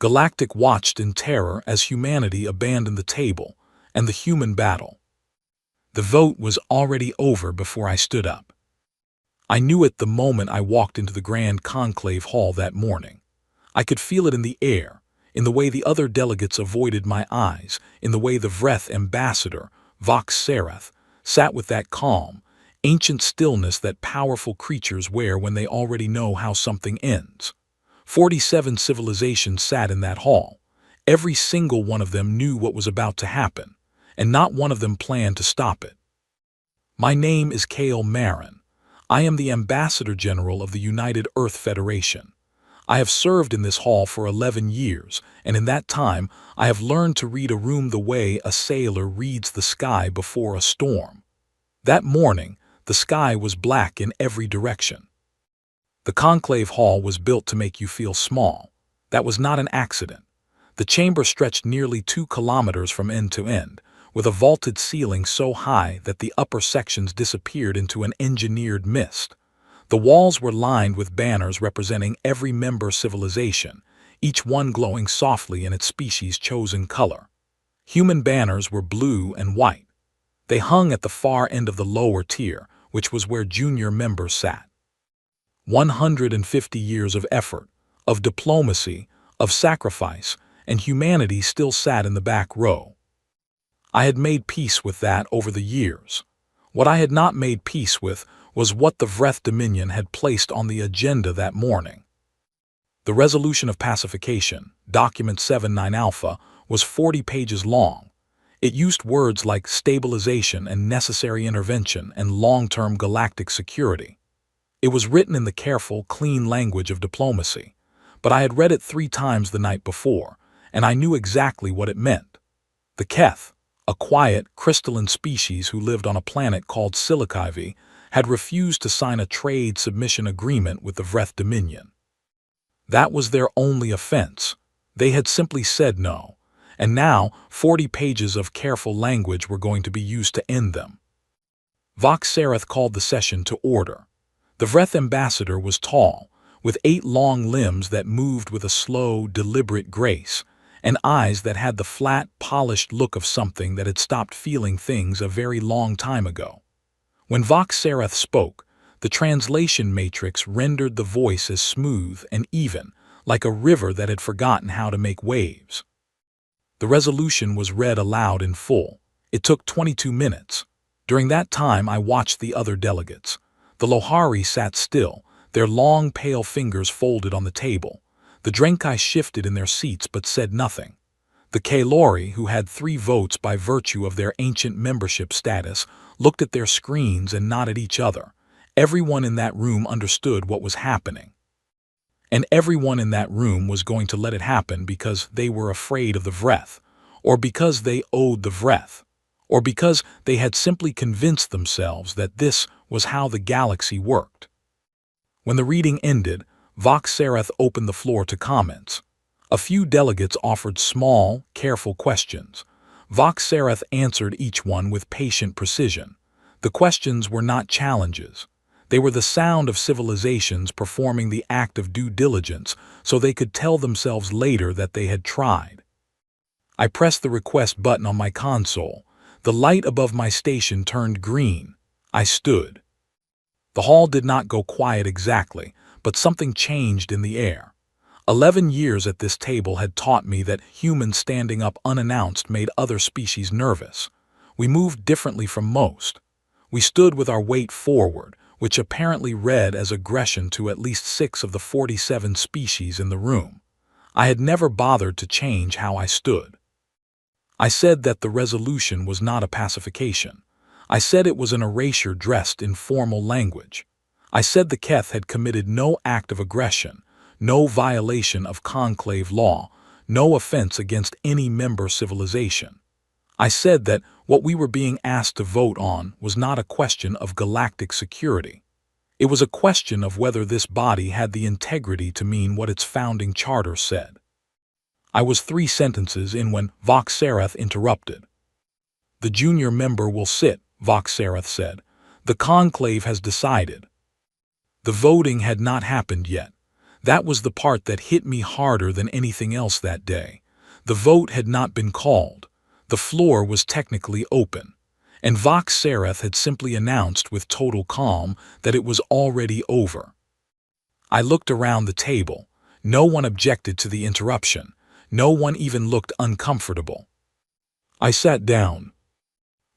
Galactic watched in terror as humanity abandoned the table and the human battle. The vote was already over before I stood up. I knew it the moment I walked into the Grand Conclave Hall that morning. I could feel it in the air, in the way the other delegates avoided my eyes, in the way the Vreth ambassador, Vox Serath, sat with that calm, ancient stillness that powerful creatures wear when they already know how something ends. 47 civilizations sat in that hall. Every single one of them knew what was about to happen, and not one of them planned to stop it. My name is Kale Marin. I am the Ambassador General of the United Earth Federation. I have served in this hall for 11 years, and in that time I have learned to read a room the way a sailor reads the sky before a storm. That morning, the sky was black in every direction. The conclave hall was built to make you feel small. That was not an accident. The chamber stretched nearly 2 kilometers from end to end, with a vaulted ceiling so high that the upper sections disappeared into an engineered mist. The walls were lined with banners representing every member civilization, each one glowing softly in its species' chosen color. Human banners were blue and white. They hung at the far end of the lower tier, which was where junior members sat. 150 years of effort, of diplomacy, of sacrifice, and humanity still sat in the back row. I had made peace with that over the years. What I had not made peace with was what the Vreth Dominion had placed on the agenda that morning. The Resolution of Pacification, Document 79 Alpha, was 40 pages long. It used words like stabilization and necessary intervention and long-term galactic security. It was written in the careful, clean language of diplomacy, but I had read it 3 times the night before, and I knew exactly what it meant. The Keth, a quiet, crystalline species who lived on a planet called Silicavi, had refused to sign a trade submission agreement with the Vreth Dominion. That was their only offense. They had simply said no, and now 40 pages of careful language were going to be used to end them. Vox Serath called the session to order. The Vreth ambassador was tall, with 8 long limbs that moved with a slow, deliberate grace, and eyes that had the flat, polished look of something that had stopped feeling things a very long time ago. When Vox Serath spoke, the translation matrix rendered the voice as smooth and even, like a river that had forgotten how to make waves. The resolution was read aloud in full. It took 22 minutes. During that time, I watched the other delegates. The Lohari sat still, their long, pale fingers folded on the table. The Drenkai shifted in their seats but said nothing. The Kaelori, who had 3 votes by virtue of their ancient membership status, looked at their screens and not at each other. Everyone in that room understood what was happening. And everyone in that room was going to let it happen because they were afraid of the Vreth, or because they owed the Vreth, or because they had simply convinced themselves that this was how the galaxy worked. When the reading ended, Vox Serath opened the floor to comments. A few delegates offered small, careful questions. Vox Serath answered each one with patient precision. The questions were not challenges. They were the sound of civilizations performing the act of due diligence so they could tell themselves later that they had tried. I pressed the request button on my console. The light above my station turned green. I stood. The hall did not go quiet exactly, but something changed in the air. 11 years at this table had taught me that humans standing up unannounced made other species nervous. We moved differently from most. We stood with our weight forward, which apparently read as aggression to at least 6 of the 47 species in the room. I had never bothered to change how I stood. I said that the resolution was not a pacification. I said it was an erasure dressed in formal language. I said the Keth had committed no act of aggression, no violation of conclave law, no offense against any member civilization. I said that what we were being asked to vote on was not a question of galactic security. It was a question of whether this body had the integrity to mean what its founding charter said. I was 3 sentences in when Vox Serath interrupted. "The junior member will sit," Vox Serath said. "The conclave has decided." The voting had not happened yet. That was the part that hit me harder than anything else that day. The vote had not been called. The floor was technically open, and Vox Sereth had simply announced with total calm that it was already over. I looked around the table. No one objected to the interruption. No one even looked uncomfortable. I sat down.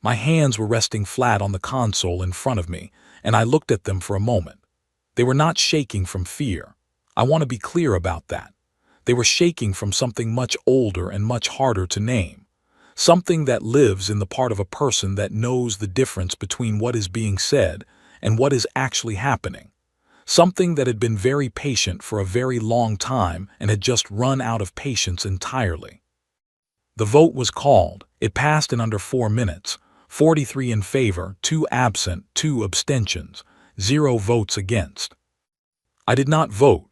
My hands were resting flat on the console in front of me, and I looked at them for a moment. They were not shaking from fear. I want to be clear about that. They were shaking from something much older and much harder to name. Something that lives in the part of a person that knows the difference between what is being said and what is actually happening. Something that had been very patient for a very long time and had just run out of patience entirely. The vote was called. It passed in under 4 minutes. 43 in favor, 2 absent, 2 abstentions, 0 votes against. I did not vote.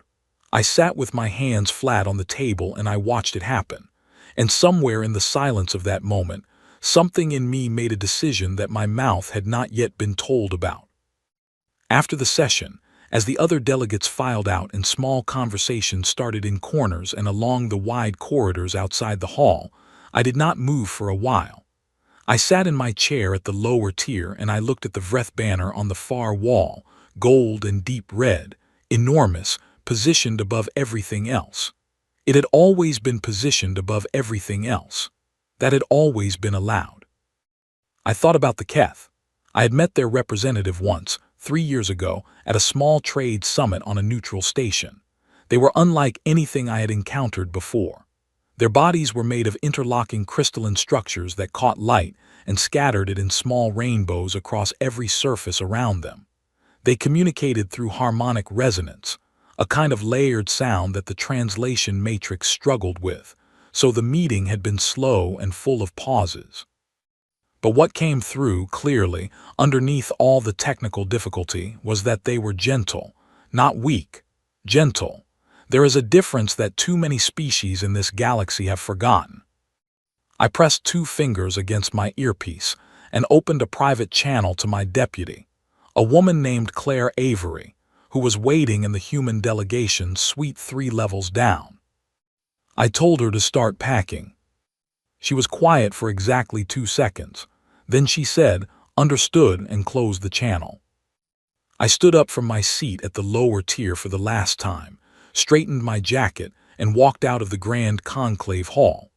I sat with my hands flat on the table and I watched it happen. And somewhere in the silence of that moment, something in me made a decision that my mouth had not yet been told about. After the session, as the other delegates filed out and small conversations started in corners and along the wide corridors outside the hall, I did not move for a while. I sat in my chair at the lower tier and I looked at the Vreth banner on the far wall, gold and deep red, enormous, positioned above everything else. It had always been positioned above everything else. That had always been allowed. I thought about the Keth. I had met their representative once, 3 years ago, at a small trade summit on a neutral station. They were unlike anything I had encountered before. Their bodies were made of interlocking crystalline structures that caught light and scattered it in small rainbows across every surface around them. They communicated through harmonic resonance, a kind of layered sound that the translation matrix struggled with, so the meeting had been slow and full of pauses. But what came through clearly, underneath all the technical difficulty, was that they were gentle, not weak, gentle. There is a difference that too many species in this galaxy have forgotten. I pressed 2 fingers against my earpiece and opened a private channel to my deputy, a woman named Claire Avery, who was waiting in the human delegation's suite 3 levels down. I told her to start packing. She was quiet for exactly 2 seconds. Then she said, "Understood," and closed the channel. I stood up from my seat at the lower tier for the last time, straightened my jacket, and walked out of the grand conclave hall.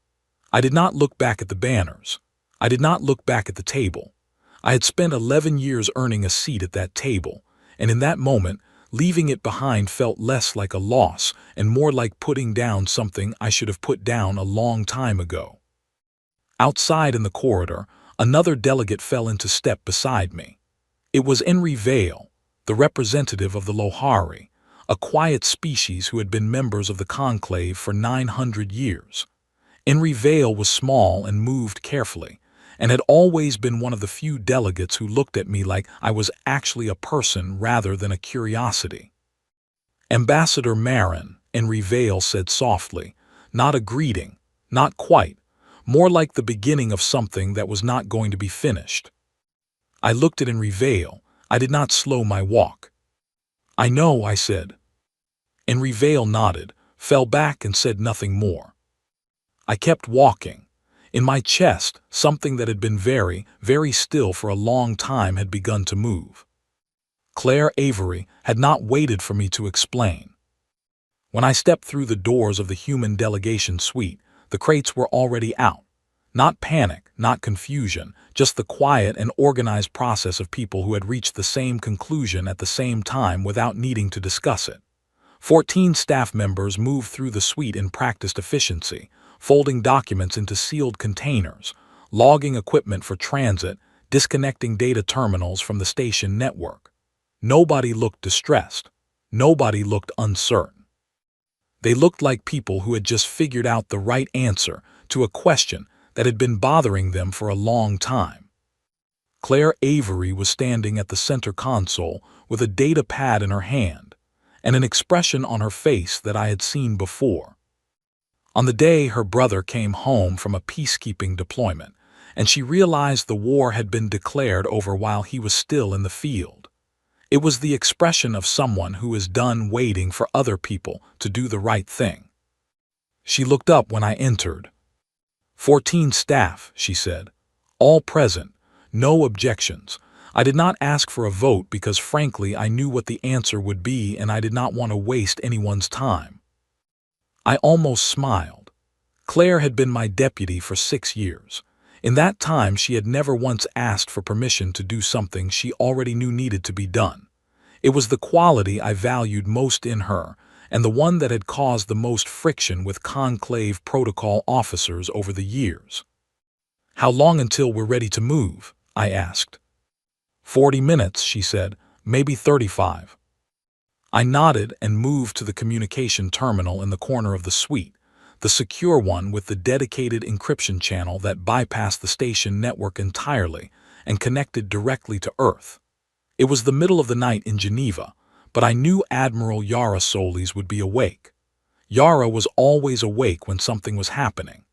I did not look back at the banners. I did not look back at the table. I had spent 11 years earning a seat at that table, and in that moment, leaving it behind felt less like a loss and more like putting down something I should have put down a long time ago. Outside in the corridor, another delegate fell into step beside me. It was Henry Vale, the representative of the Lohari, a quiet species who had been members of the conclave for 900 years. Henry Vale was small and moved carefully, and had always been one of the few delegates who looked at me like I was actually a person rather than a curiosity. "Ambassador Marin," Henry Vale said softly, not a greeting, not quite, more like the beginning of something that was not going to be finished. I looked at Henry Vale. I did not slow my walk. "I know," I said. Henry Vale nodded, fell back and said nothing more. I kept walking. In my chest, something that had been very, very still for a long time had begun to move. Claire Avery had not waited for me to explain. When I stepped through the doors of the human delegation suite, the crates were already out. Not panic, not confusion, just the quiet and organized process of people who had reached the same conclusion at the same time without needing to discuss it. 14 staff members moved through the suite in practiced efficiency, folding documents into sealed containers, logging equipment for transit, disconnecting data terminals from the station network. Nobody looked distressed. Nobody looked uncertain. They looked like people who had just figured out the right answer to a question that had been bothering them for a long time. Claire Avery was standing at the center console with a data pad in her hand and an expression on her face that I had seen before. On the day her brother came home from a peacekeeping deployment, and she realized the war had been declared over while he was still in the field. It was the expression of someone who is done waiting for other people to do the right thing. She looked up when I entered. 14 staff, she said. All present. No objections. I did not ask for a vote because frankly I knew what the answer would be and I did not want to waste anyone's time. I almost smiled. Claire had been my deputy for 6 years. In that time she had never once asked for permission to do something she already knew needed to be done. It was the quality I valued most in her, and the one that had caused the most friction with conclave protocol officers over the years. How long until we're ready to move? I asked. 40 minutes, she said, maybe 35. I nodded and moved to the communication terminal in the corner of the suite, the secure one with the dedicated encryption channel that bypassed the station network entirely and connected directly to Earth. It was the middle of the night in Geneva, but I knew Admiral Yara Solis would be awake. Yara was always awake when something was happening.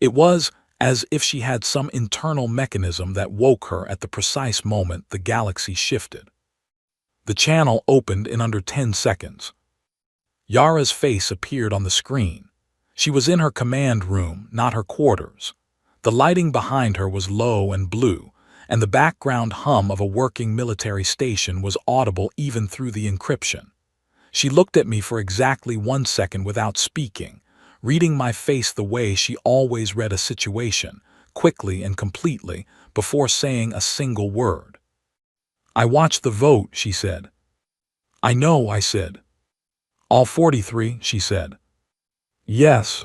It was as if she had some internal mechanism that woke her at the precise moment the galaxy shifted. The channel opened in under 10 seconds. Yara's face appeared on the screen. She was in her command room, not her quarters. The lighting behind her was low and blue, and the background hum of a working military station was audible even through the encryption. She looked at me for exactly 1 second without speaking, reading my face the way she always read a situation, quickly and completely, before saying a single word. I watched the vote, she said. I know, I said. All 43, she said. Yes.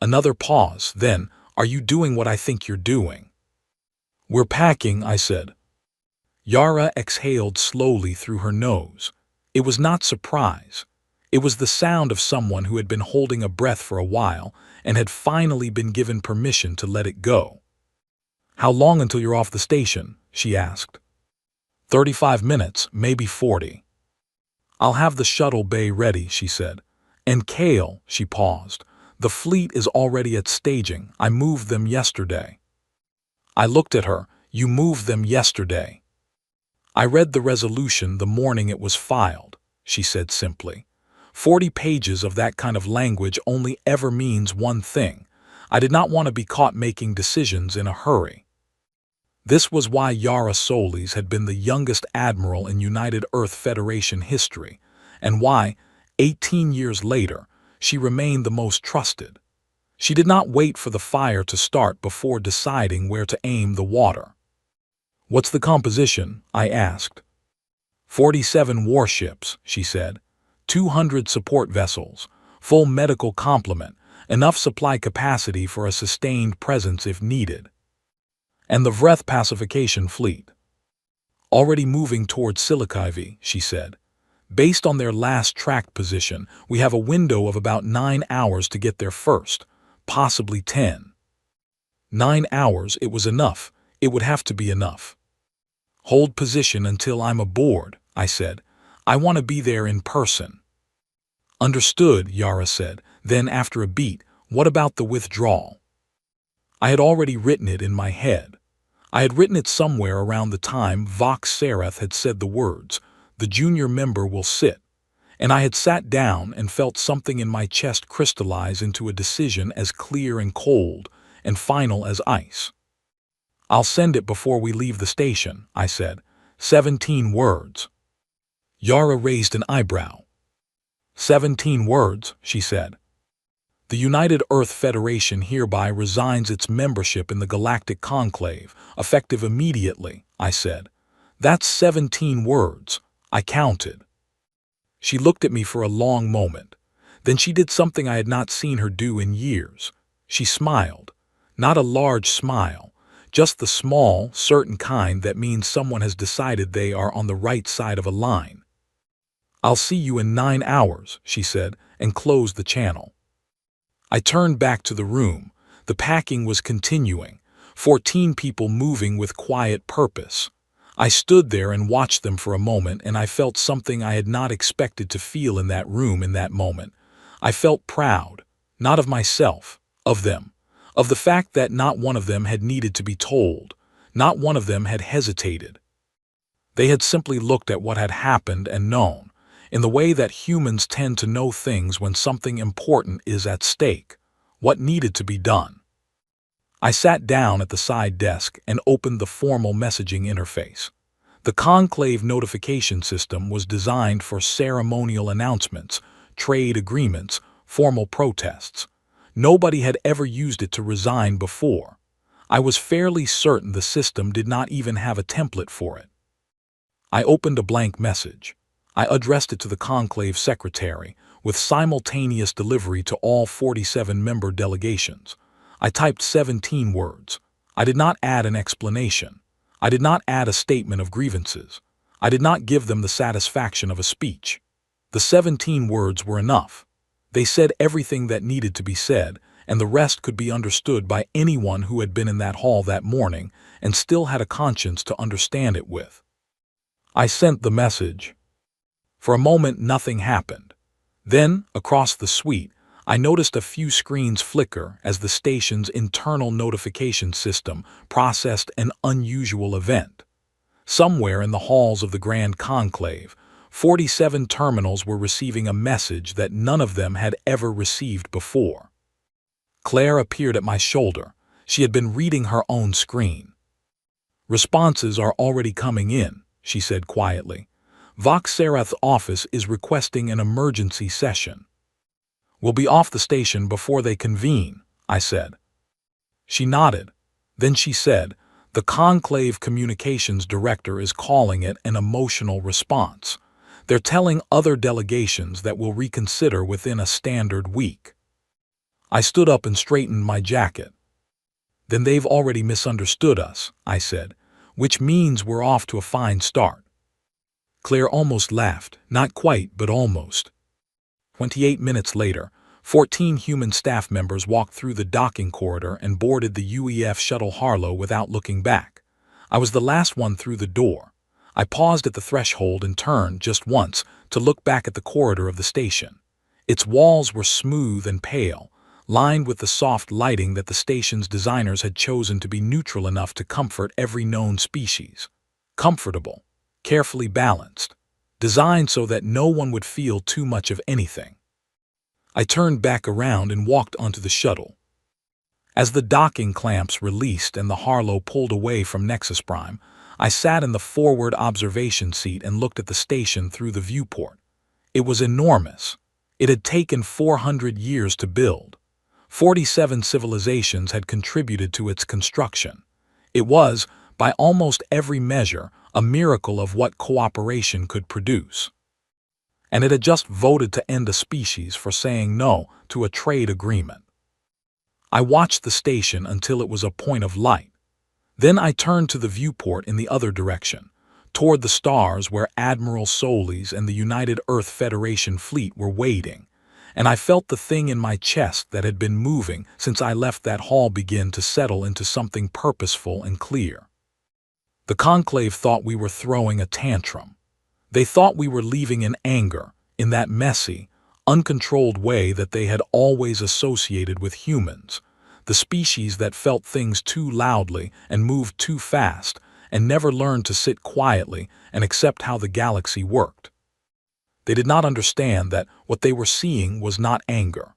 Another pause, then, are you doing what I think you're doing? We're packing, I said. Yara exhaled slowly through her nose. It was not surprise. It was the sound of someone who had been holding a breath for a while and had finally been given permission to let it go. How long until you're off the station? She asked. 35 minutes, maybe 40. I'll have the shuttle bay ready, she said. And Kale, she paused. The fleet is already at staging. I moved them yesterday. I looked at her. You moved them yesterday. I read the resolution the morning it was filed, she said simply. 40 pages of that kind of language only ever means one thing. I did not want to be caught making decisions in a hurry. This was why Yara Solis had been the youngest admiral in United Earth Federation history, and why, 18 years later, she remained the most trusted. She did not wait for the fire to start before deciding where to aim the water. What's the composition? I asked. 47 warships, she said. 200 support vessels, full medical complement, enough supply capacity for a sustained presence if needed. And the Vreth pacification fleet. Already moving towards Silikivi, she said. Based on their last tracked position, we have a window of about 9 hours to get there first, possibly 10. 9 hours, it was enough. It would have to be enough. Hold position until I'm aboard, I said. I want to be there in person. Understood, Yara said. Then after a beat, what about the withdrawal? I had already written it in my head. I had written it somewhere around the time Vox Sereth had said the words, "The junior member will sit," and I had sat down and felt something in my chest crystallize into a decision as clear and cold and final as ice. I'll send it before we leave the station, I said. 17 words. Yara raised an eyebrow. 17 words, she said. The United Earth Federation hereby resigns its membership in the Galactic Conclave, effective immediately, I said. That's 17 words. I counted. She looked at me for a long moment. Then she did something I had not seen her do in years. She smiled. Not a large smile, just the small, certain kind that means someone has decided they are on the right side of a line. I'll see you in 9 hours, she said, and closed the channel. I turned back to the room. The packing was continuing, 14 people moving with quiet purpose. I stood there and watched them for a moment, and I felt something I had not expected to feel in that room in that moment. I felt proud, not of myself, of them, of the fact that not one of them had needed to be told, not one of them had hesitated. They had simply looked at what had happened and known, in the way that humans tend to know things when something important is at stake, what needed to be done. I sat down at the side desk and opened the formal messaging interface. The conclave notification system was designed for ceremonial announcements, trade agreements, formal protests. Nobody had ever used it to resign before. I was fairly certain the system did not even have a template for it. I opened a blank message. I addressed it to the conclave secretary, with simultaneous delivery to all 47 member delegations. I typed 17 words. I did not add an explanation. I did not add a statement of grievances. I did not give them the satisfaction of a speech. The 17 words were enough. They said everything that needed to be said, and the rest could be understood by anyone who had been in that hall that morning and still had a conscience to understand it with. I sent the message. For a moment, nothing happened. Then, across the suite, I noticed a few screens flicker as the station's internal notification system processed an unusual event. Somewhere in the halls of the Grand Conclave, 47 terminals were receiving a message that none of them had ever received before. Claire appeared at my shoulder. She had been reading her own screen. "Responses are already coming in," she said quietly. "Voxerath's office is requesting an emergency session." "We'll be off the station before they convene," I said. She nodded. Then she said, "The Conclave Communications Director is calling it an emotional response. They're telling other delegations that we'll reconsider within a standard week." I stood up and straightened my jacket. "Then they've already misunderstood us," I said, "which means we're off to a fine start." Claire almost laughed, not quite, but almost. 28 minutes later, 14 human staff members walked through the docking corridor and boarded the UEF shuttle Harlow without looking back. I was the last one through the door. I paused at the threshold and turned just once to look back at the corridor of the station. Its walls were smooth and pale, lined with the soft lighting that the station's designers had chosen to be neutral enough to comfort every known species. Comfortable, carefully balanced, designed so that no one would feel too much of anything. I turned back around and walked onto the shuttle. As the docking clamps released and the Harlow pulled away from Nexus Prime, I sat in the forward observation seat and looked at the station through the viewport. It was enormous. It had taken 400 years to build. 47 civilizations had contributed to its construction. It was, by almost every measure, a miracle of what cooperation could produce. And it had just voted to end a species for saying no to a trade agreement. I watched the station until it was a point of light. Then I turned to the viewport in the other direction, toward the stars where Admiral Solis and the United Earth Federation fleet were waiting, and I felt the thing in my chest that had been moving since I left that hall begin to settle into something purposeful and clear. The Conclave thought we were throwing a tantrum. They thought we were leaving in anger, in that messy, uncontrolled way that they had always associated with humans, the species that felt things too loudly and moved too fast and never learned to sit quietly and accept how the galaxy worked. They did not understand that what they were seeing was not anger.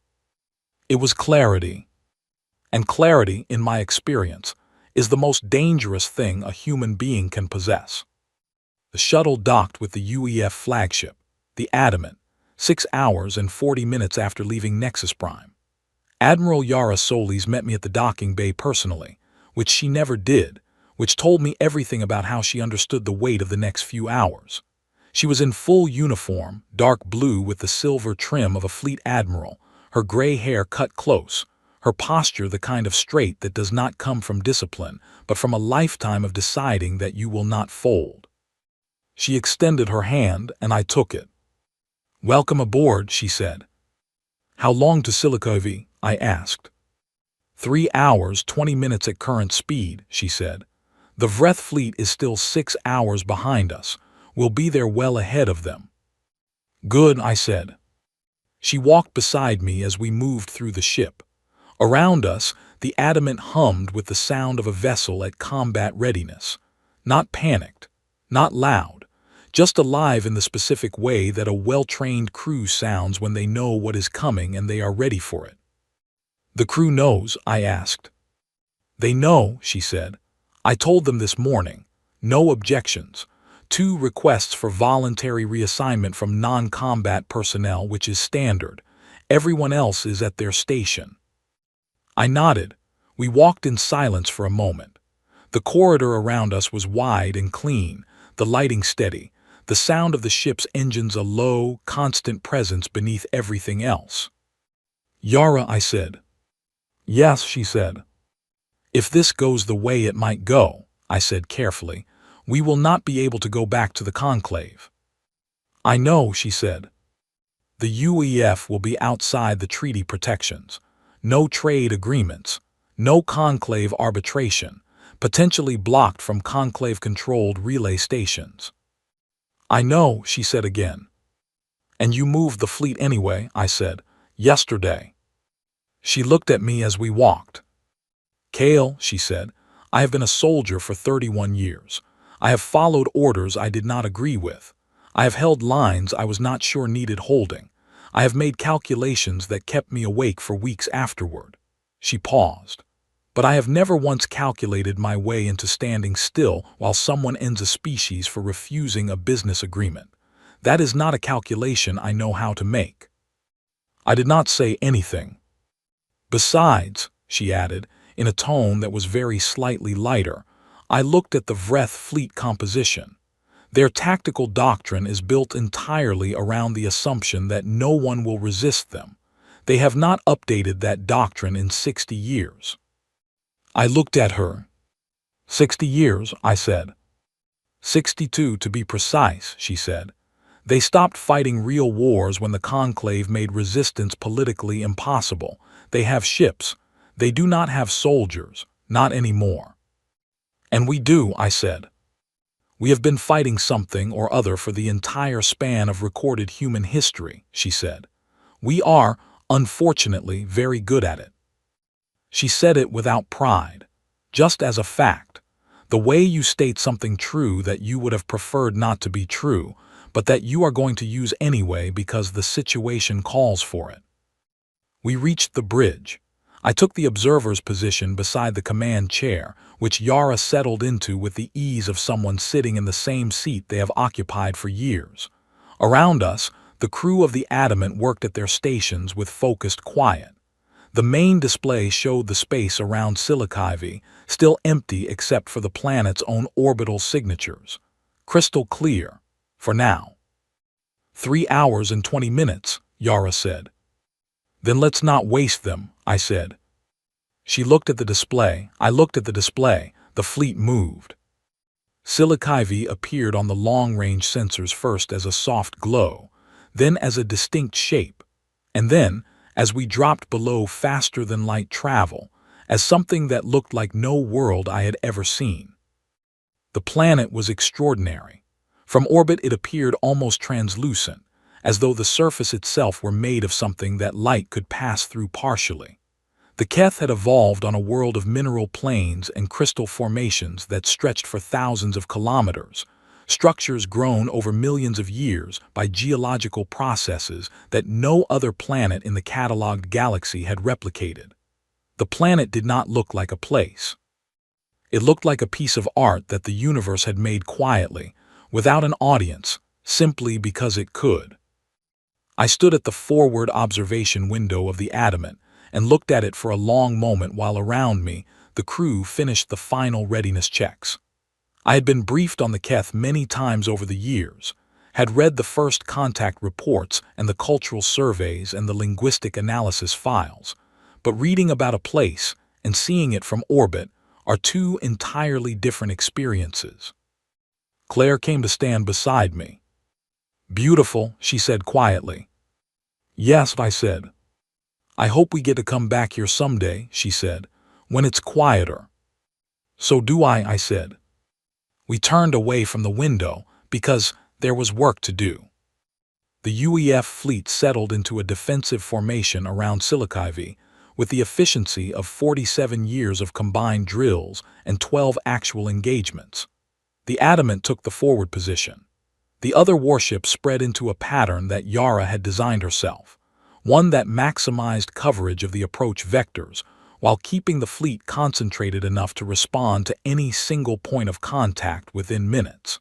It was clarity. And clarity, in my experience, is the most dangerous thing a human being can possess. The shuttle docked with the UEF flagship, the Adamant, 6 hours and 40 minutes after leaving Nexus Prime. Admiral Yara Solis met me at the docking bay personally, which she never did, which told me everything about how she understood the weight of the next few hours. She was in full uniform, dark blue with the silver trim of a fleet admiral, her gray hair cut close, her posture the kind of straight that does not come from discipline, but from a lifetime of deciding that you will not fold. She extended her hand, and I took it. "Welcome aboard," she said. "How long to Silicovi?" I asked. 3 hours, 20 minutes at current speed," she said. "The Vreth fleet is still 6 hours behind us. We'll be there well ahead of them." "Good," I said. She walked beside me as we moved through the ship. Around us, the Adamant hummed with the sound of a vessel at combat readiness. Not panicked, Not loud, just alive in the specific way that a well-trained crew sounds when they know what is coming and they are ready for it. The crew knows, I asked. They know, she said. I told them this morning. No objections. 2 requests for voluntary reassignment from non-combat personnel, which is standard. Everyone else is at their station. I nodded. We walked in silence for a moment. The corridor around us was wide and clean, the lighting steady, the sound of the ship's engines a low, constant presence beneath everything else. Yara, I said. Yes, she said. If this goes the way it might go, I said carefully, we will not be able to go back to the conclave. I know, she said. The UEF will be outside the treaty protections. No trade agreements. No conclave arbitration. Potentially blocked from conclave-controlled relay stations. I know, she said again. And you moved the fleet anyway, I said, yesterday. She looked at me as we walked. Kale, she said, I have been a soldier for 31 years. I have followed orders I did not agree with. I have held lines I was not sure needed holding. I have made calculations that kept me awake for weeks afterward. She paused. But I have never once calculated my way into standing still while someone ends a species for refusing a business agreement. That is not a calculation I know how to make. I did not say anything. Besides, she added, in a tone that was very slightly lighter, I looked at the Vreth fleet composition. Their tactical doctrine is built entirely around the assumption that no one will resist them. They have not updated that doctrine in 60 years. I looked at her. 60 years, I said. 62 to be precise, she said. They stopped fighting real wars when the conclave made resistance politically impossible. They have ships. They do not have soldiers, not anymore. And we do, I said. We have been fighting something or other for the entire span of recorded human history, she said. We are, unfortunately, very good at it. She said it without pride, just as a fact, the way you state something true that you would have preferred not to be true, but that you are going to use anyway because the situation calls for it. We reached the bridge. I took the observer's position beside the command chair, which Yara settled into with the ease of someone sitting in the same seat they have occupied for years. Around us, the crew of the Adamant worked at their stations with focused quiet. The main display showed the space around Sci-Fi, still empty except for the planet's own orbital signatures. Crystal clear, for now. 3 hours and 20 minutes, Yara said. Then let's not waste them, I said. She looked at the display, I looked at the display, the fleet moved. Sci-Fi appeared on the long-range sensors first as a soft glow, then as a distinct shape, and then, as we dropped below faster-than-light travel, as something that looked like no world I had ever seen. The planet was extraordinary. From orbit it appeared almost translucent, as though the surface itself were made of something that light could pass through partially. The Keth had evolved on a world of mineral plains and crystal formations that stretched for thousands of kilometers, structures grown over millions of years by geological processes that no other planet in the catalogued galaxy had replicated. The planet did not look like a place. It looked like a piece of art that the universe had made quietly, without an audience, simply because it could. I stood at the forward observation window of the Adamant and looked at it for a long moment while around me, the crew finished the final readiness checks. I had been briefed on the Keth many times over the years, had read the first contact reports and the cultural surveys and the linguistic analysis files, but reading about a place and seeing it from orbit are 2 entirely different experiences. Claire came to stand beside me. Beautiful, she said quietly. Yes, I said. I hope we get to come back here someday, she said, when it's quieter. So do I said. We turned away from the window because there was work to do. The UEF fleet settled into a defensive formation around Sci-Fi with the efficiency of 47 years of combined drills and 12 actual engagements. The Adamant took the forward position. The other warships spread into a pattern that Yara had designed herself, one that maximized coverage of the approach vectors while keeping the fleet concentrated enough to respond to any single point of contact within minutes.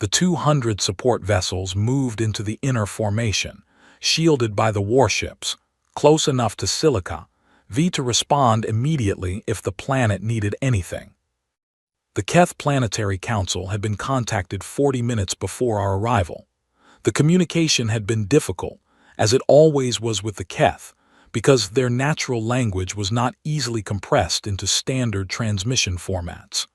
The 200 support vessels moved into the inner formation, shielded by the warships, close enough to Silica V to respond immediately if the planet needed anything. The Keth Planetary Council had been contacted 40 minutes before our arrival. The communication had been difficult, as it always was with the Keth, because their natural language was not easily compressed into standard transmission formats.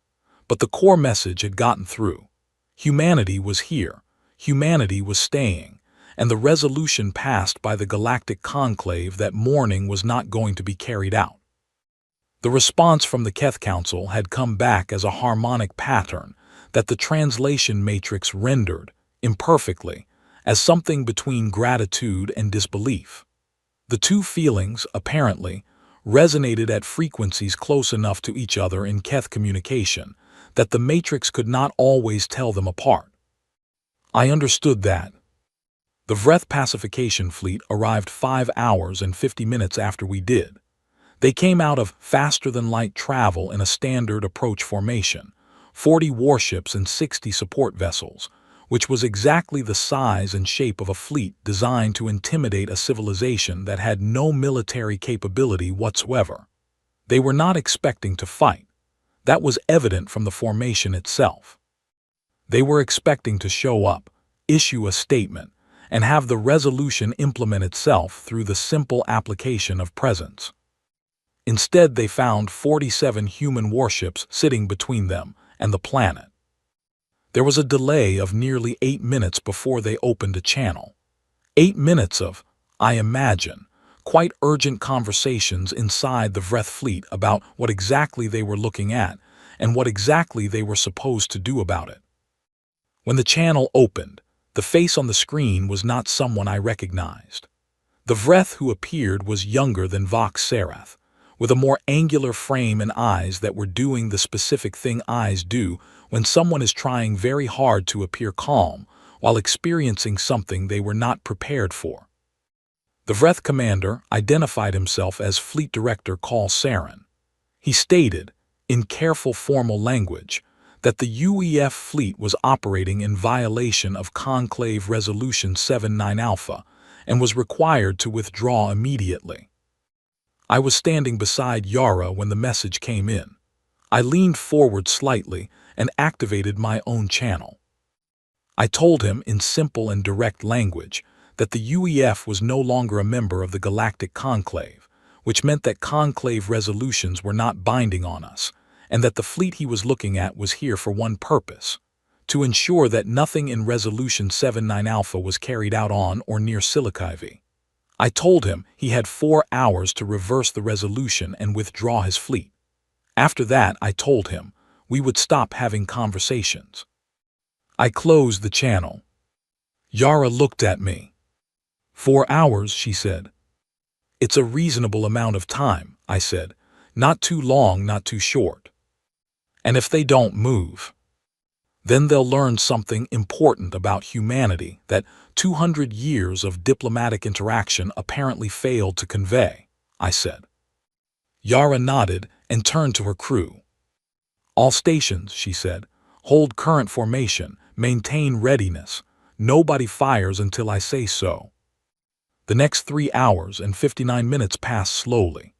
But the core message had gotten through. Humanity was here, humanity was staying, and the resolution passed by the Galactic Conclave that morning was not going to be carried out. The response from the Keth Council had come back as a harmonic pattern that the translation matrix rendered, imperfectly, as something between gratitude and disbelief. The two feelings, apparently, resonated at frequencies close enough to each other in Keth communication that the matrix could not always tell them apart. I understood that. The Vreth pacification fleet arrived 5 hours and 50 minutes after we did. They came out of faster-than-light travel in a standard approach formation, 40 warships and 60 support vessels, which was exactly the size and shape of a fleet designed to intimidate a civilization that had no military capability whatsoever. They were not expecting to fight. That was evident from the formation itself. They were expecting to show up, issue a statement, and have the resolution implement itself through the simple application of presence. Instead, they found 47 human warships sitting between them and the planet. There was a delay of nearly 8 minutes before they opened a channel. 8 minutes of, I imagine, quite urgent conversations inside the Vreth fleet about what exactly they were looking at and what exactly they were supposed to do about it. When the channel opened, the face on the screen was not someone I recognized. The Vreth who appeared was younger than Vox Serath, with a more angular frame and eyes that were doing the specific thing eyes do when someone is trying very hard to appear calm while experiencing something they were not prepared for. The Vreth commander identified himself as Fleet Director Call Saren. He stated, in careful formal language, that the UEF fleet was operating in violation of Conclave Resolution 79 Alpha and was required to withdraw immediately. I was standing beside Yara when the message came in. I leaned forward slightly and activated my own channel. I told him in simple and direct language that the UEF was no longer a member of the Galactic Conclave, which meant that Conclave resolutions were not binding on us, and that the fleet he was looking at was here for one purpose: to ensure that nothing in Resolution 79 Alpha was carried out on or near Silica V. I told him he had 4 hours to reverse the resolution and withdraw his fleet. After that, I told him we would stop having conversations. I closed the channel. Yara looked at me. 4 hours, she said. It's a reasonable amount of time, I said. Not too long, not too short. And if they don't move, then they'll learn something important about humanity that 200 years of diplomatic interaction apparently failed to convey, I said. Yara nodded and turned to her crew. All stations, she said, hold current formation, maintain readiness. Nobody fires until I say so. The next 3 hours and 59 minutes passed slowly.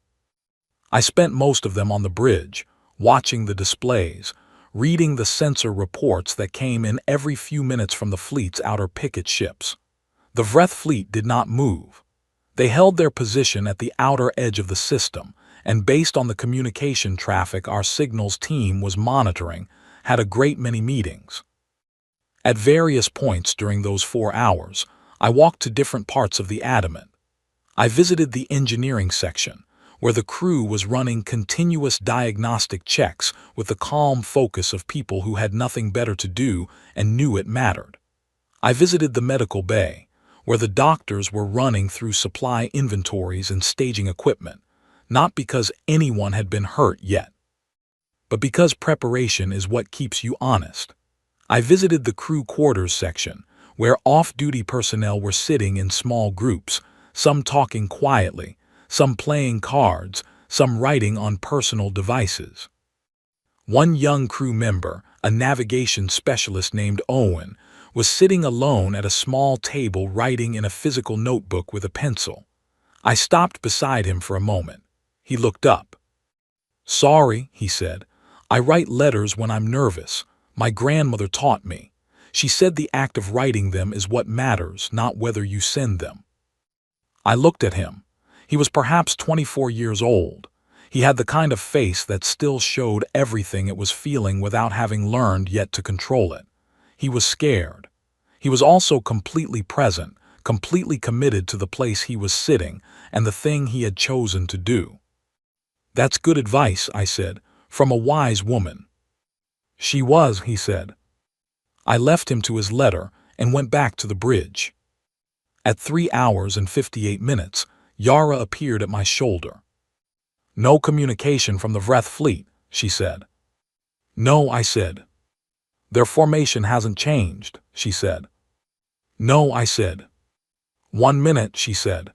I spent most of them on the bridge, watching the displays, reading the sensor reports that came in every few minutes from the fleet's outer picket ships. The Vreth fleet did not move. They held their position at the outer edge of the system, and based on the communication traffic our signals team was monitoring, had a great many meetings. At various points during those 4 hours, I walked to different parts of the Adamant. I visited the engineering section, where the crew was running continuous diagnostic checks with the calm focus of people who had nothing better to do and knew it mattered. I visited the medical bay, where the doctors were running through supply inventories and staging equipment, not because anyone had been hurt yet, but because preparation is what keeps you honest. I visited the crew quarters section, where off-duty personnel were sitting in small groups, some talking quietly, some playing cards, some writing on personal devices. One young crew member, a navigation specialist named Owen, was sitting alone at a small table writing in a physical notebook with a pencil. I stopped beside him for a moment. He looked up. "Sorry," he said. "I write letters when I'm nervous. My grandmother taught me. She said the act of writing them is what matters, not whether you send them." I looked at him. He was perhaps 24 years old. He had the kind of face that still showed everything it was feeling without having learned yet to control it. He was scared. He was also completely present, completely committed to the place he was sitting and the thing he had chosen to do. "That's good advice," I said, "from a wise woman." "She was," he said. I left him to his letter and went back to the bridge. At 3 hours and 58 minutes, Yara appeared at my shoulder. "No communication from the Vreth fleet," she said. "No," I said. "Their formation hasn't changed," she said. "No," I said. "1 minute," she said.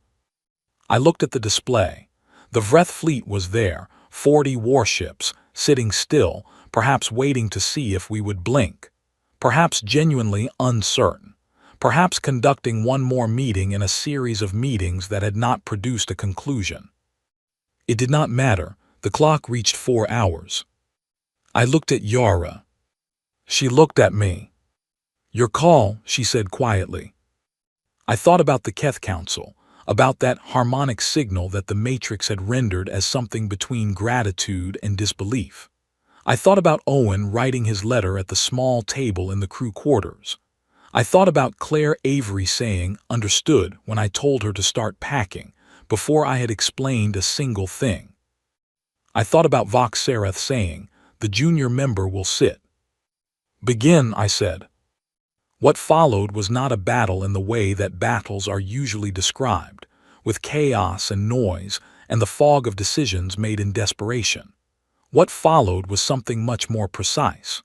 I looked at the display. The Vreth fleet was there, 40 warships, sitting still, perhaps waiting to see if we would blink, perhaps genuinely uncertain, perhaps conducting one more meeting in a series of meetings that had not produced a conclusion. It did not matter. The clock reached 4 hours. I looked at Yara. She looked at me. "Your call," she said quietly. I thought about the Keth Council, about that harmonic signal that the Matrix had rendered as something between gratitude and disbelief. I thought about Owen writing his letter at the small table in the crew quarters. I thought about Claire Avery saying, "Understood," when I told her to start packing, before I had explained a single thing. I thought about Vox Sereth saying, "The junior member will sit." "Begin," I said. What followed was not a battle in the way that battles are usually described, with chaos and noise and the fog of decisions made in desperation. What followed was something much more precise.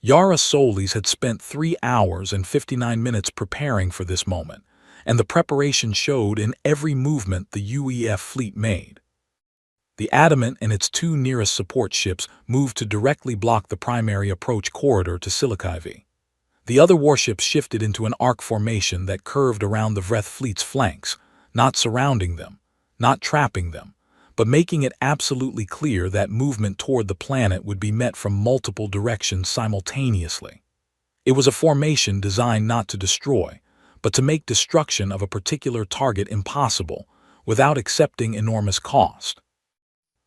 Yara Solis had spent 3 hours and 59 minutes preparing for this moment, and the preparation showed in every movement the UEF fleet made. The Adamant and its 2 nearest support ships moved to directly block the primary approach corridor to Silikivi. The other warships shifted into an arc formation that curved around the Vreth fleet's flanks, not surrounding them, not trapping them, but making it absolutely clear that movement toward the planet would be met from multiple directions simultaneously. It was a formation designed not to destroy, but to make destruction of a particular target impossible without accepting enormous cost.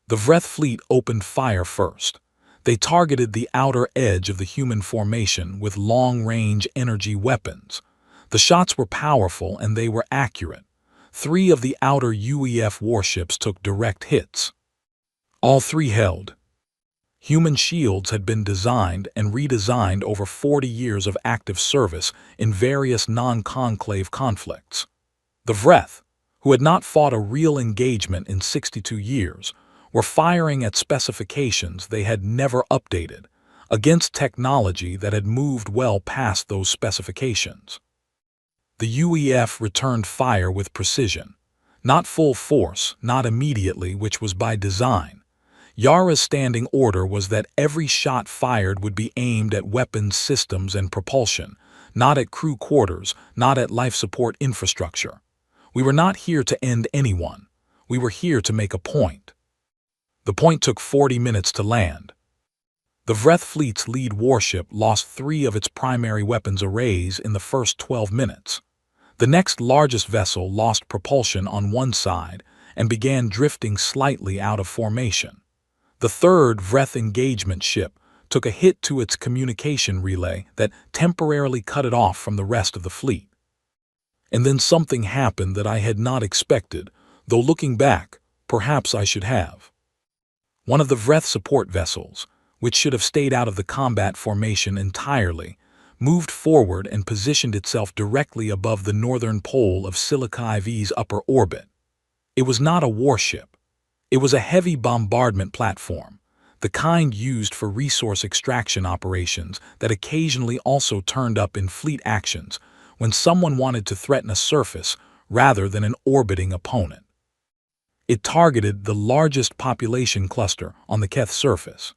The Vreth fleet opened fire first. They targeted the outer edge of the human formation with long-range energy weapons. The shots were powerful and they were accurate. 3 of the outer UEF warships took direct hits. All 3 held. Human shields had been designed and redesigned over 40 years of active service in various non-conclave conflicts. The Vreth, who had not fought a real engagement in 62 years, were firing at specifications they had never updated, against technology that had moved well past those specifications. The UEF returned fire with precision. Not full force, not immediately, which was by design. Yara's standing order was that every shot fired would be aimed at weapons systems and propulsion, not at crew quarters, not at life support infrastructure. We were not here to end anyone. We were here to make a point. The point took 40 minutes to land. The Vreth fleet's lead warship lost 3 of its primary weapons arrays in the first 12 minutes. The next largest vessel lost propulsion on one side and began drifting slightly out of formation. The third Vreth engagement ship took a hit to its communication relay that temporarily cut it off from the rest of the fleet. And then something happened that I had not expected, though looking back, perhaps I should have. One of the Vreth support vessels, which should have stayed out of the combat formation entirely, moved forward and positioned itself directly above the northern pole of Silikivi's upper orbit. It was not a warship. It was a heavy bombardment platform. the kind used for resource extraction operations that occasionally also turned up in fleet actions when someone wanted to threaten a surface rather than an orbiting opponent. It targeted the largest population cluster on the Keth surface.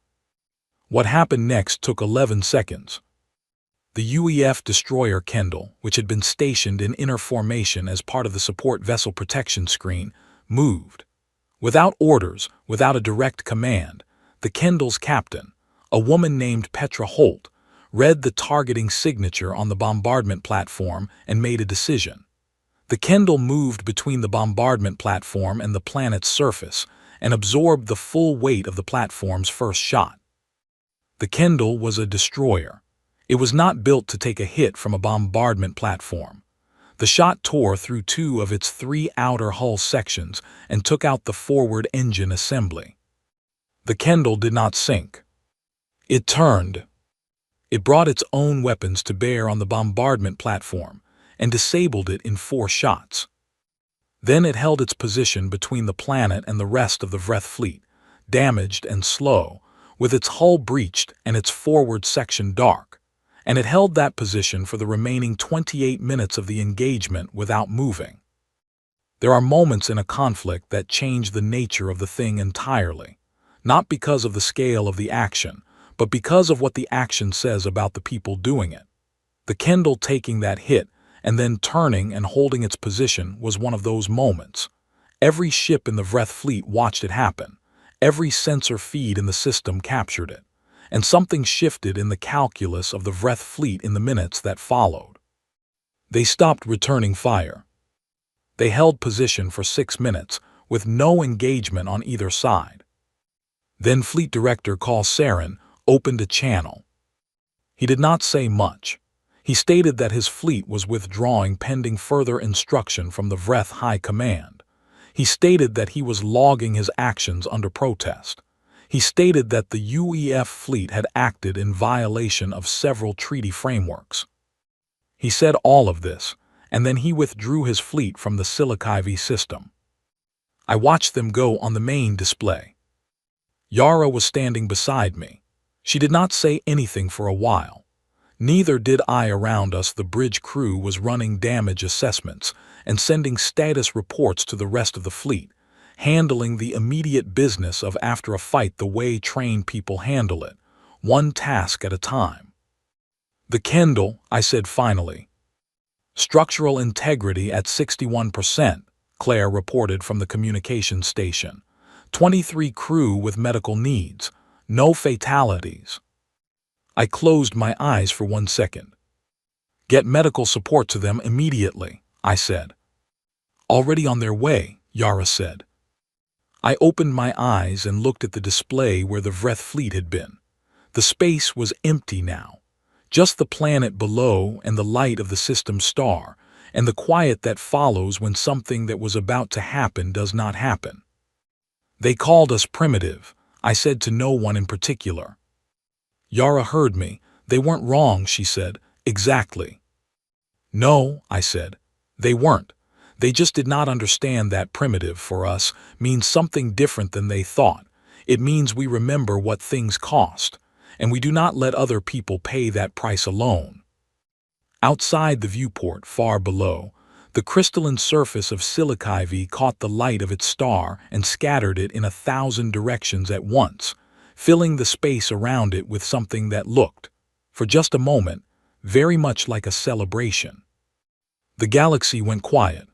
What happened next took 11 seconds. The UEF destroyer Kendall, which had been stationed in inner formation as part of the support vessel protection screen, moved. Without orders, without a direct command, the Kendall's captain, a woman named Petra Holt, read the targeting signature on the bombardment platform and made a decision. The Kendall moved between the bombardment platform and the planet's surface and absorbed the full weight of the platform's first shot. The Kendall was a destroyer. It was not built to take a hit from a bombardment platform. The shot tore through 2 of its 3 outer hull sections and took out the forward engine assembly. The Kendall did not sink. It turned. It brought its own weapons to bear on the bombardment platform and disabled it in 4 shots. Then it held its position between the planet and the rest of the Vreth fleet, damaged and slow, with its hull breached and its forward section dark, and it held that position for the remaining 28 minutes of the engagement without moving. There are moments in a conflict that change the nature of the thing entirely, not because of the scale of the action, but because of what the action says about the people doing it. The Kendall taking that hit and then turning and holding its position was one of those moments. Every ship in the Vreth fleet watched it happen. Every sensor feed in the system captured it, and something shifted in the calculus of the Vreth fleet in the minutes that followed. They stopped returning fire. They held position for 6 minutes, with no engagement on either side. Then Fleet Director Carl Sarin opened a channel. He did not say much. He stated that his fleet was withdrawing pending further instruction from the Vreth High Command. He stated that he was logging his actions under protest. He stated that the UEF fleet had acted in violation of several treaty frameworks. He said all of this, and then he withdrew his fleet from the Sci-Fi system. I watched them go on the main display. Yara was standing beside me. She did not say anything for a while. Neither did I. Around us, the bridge crew was running damage assessments and sending status reports to the rest of the fleet, handling the immediate business of after a fight the way trained people handle it, one task at a time. The Kendall, I said finally. Structural integrity at 61%, Claire reported from the communications station. 23 crew with medical needs, no fatalities. I closed my eyes for 1 second. Get medical support to them immediately, I said. Already on their way, Yara said. I opened my eyes and looked at the display where the Vreth fleet had been. The space was empty now. Just the planet below and the light of the system star, and the quiet that follows when something that was about to happen does not happen. They called us primitive, I said to no one in particular. Yara heard me. They weren't wrong, she said. Exactly. No, I said. They weren't. They just did not understand that primitive for us means something different than they thought. It means we remember what things cost, and we do not let other people pay that price alone. Outside the viewport, far below, the crystalline surface of Sci-Fi caught the light of its star and scattered it in 1,000 directions at once, filling the space around it with something that looked, for just a moment, very much like a celebration. The galaxy went quiet.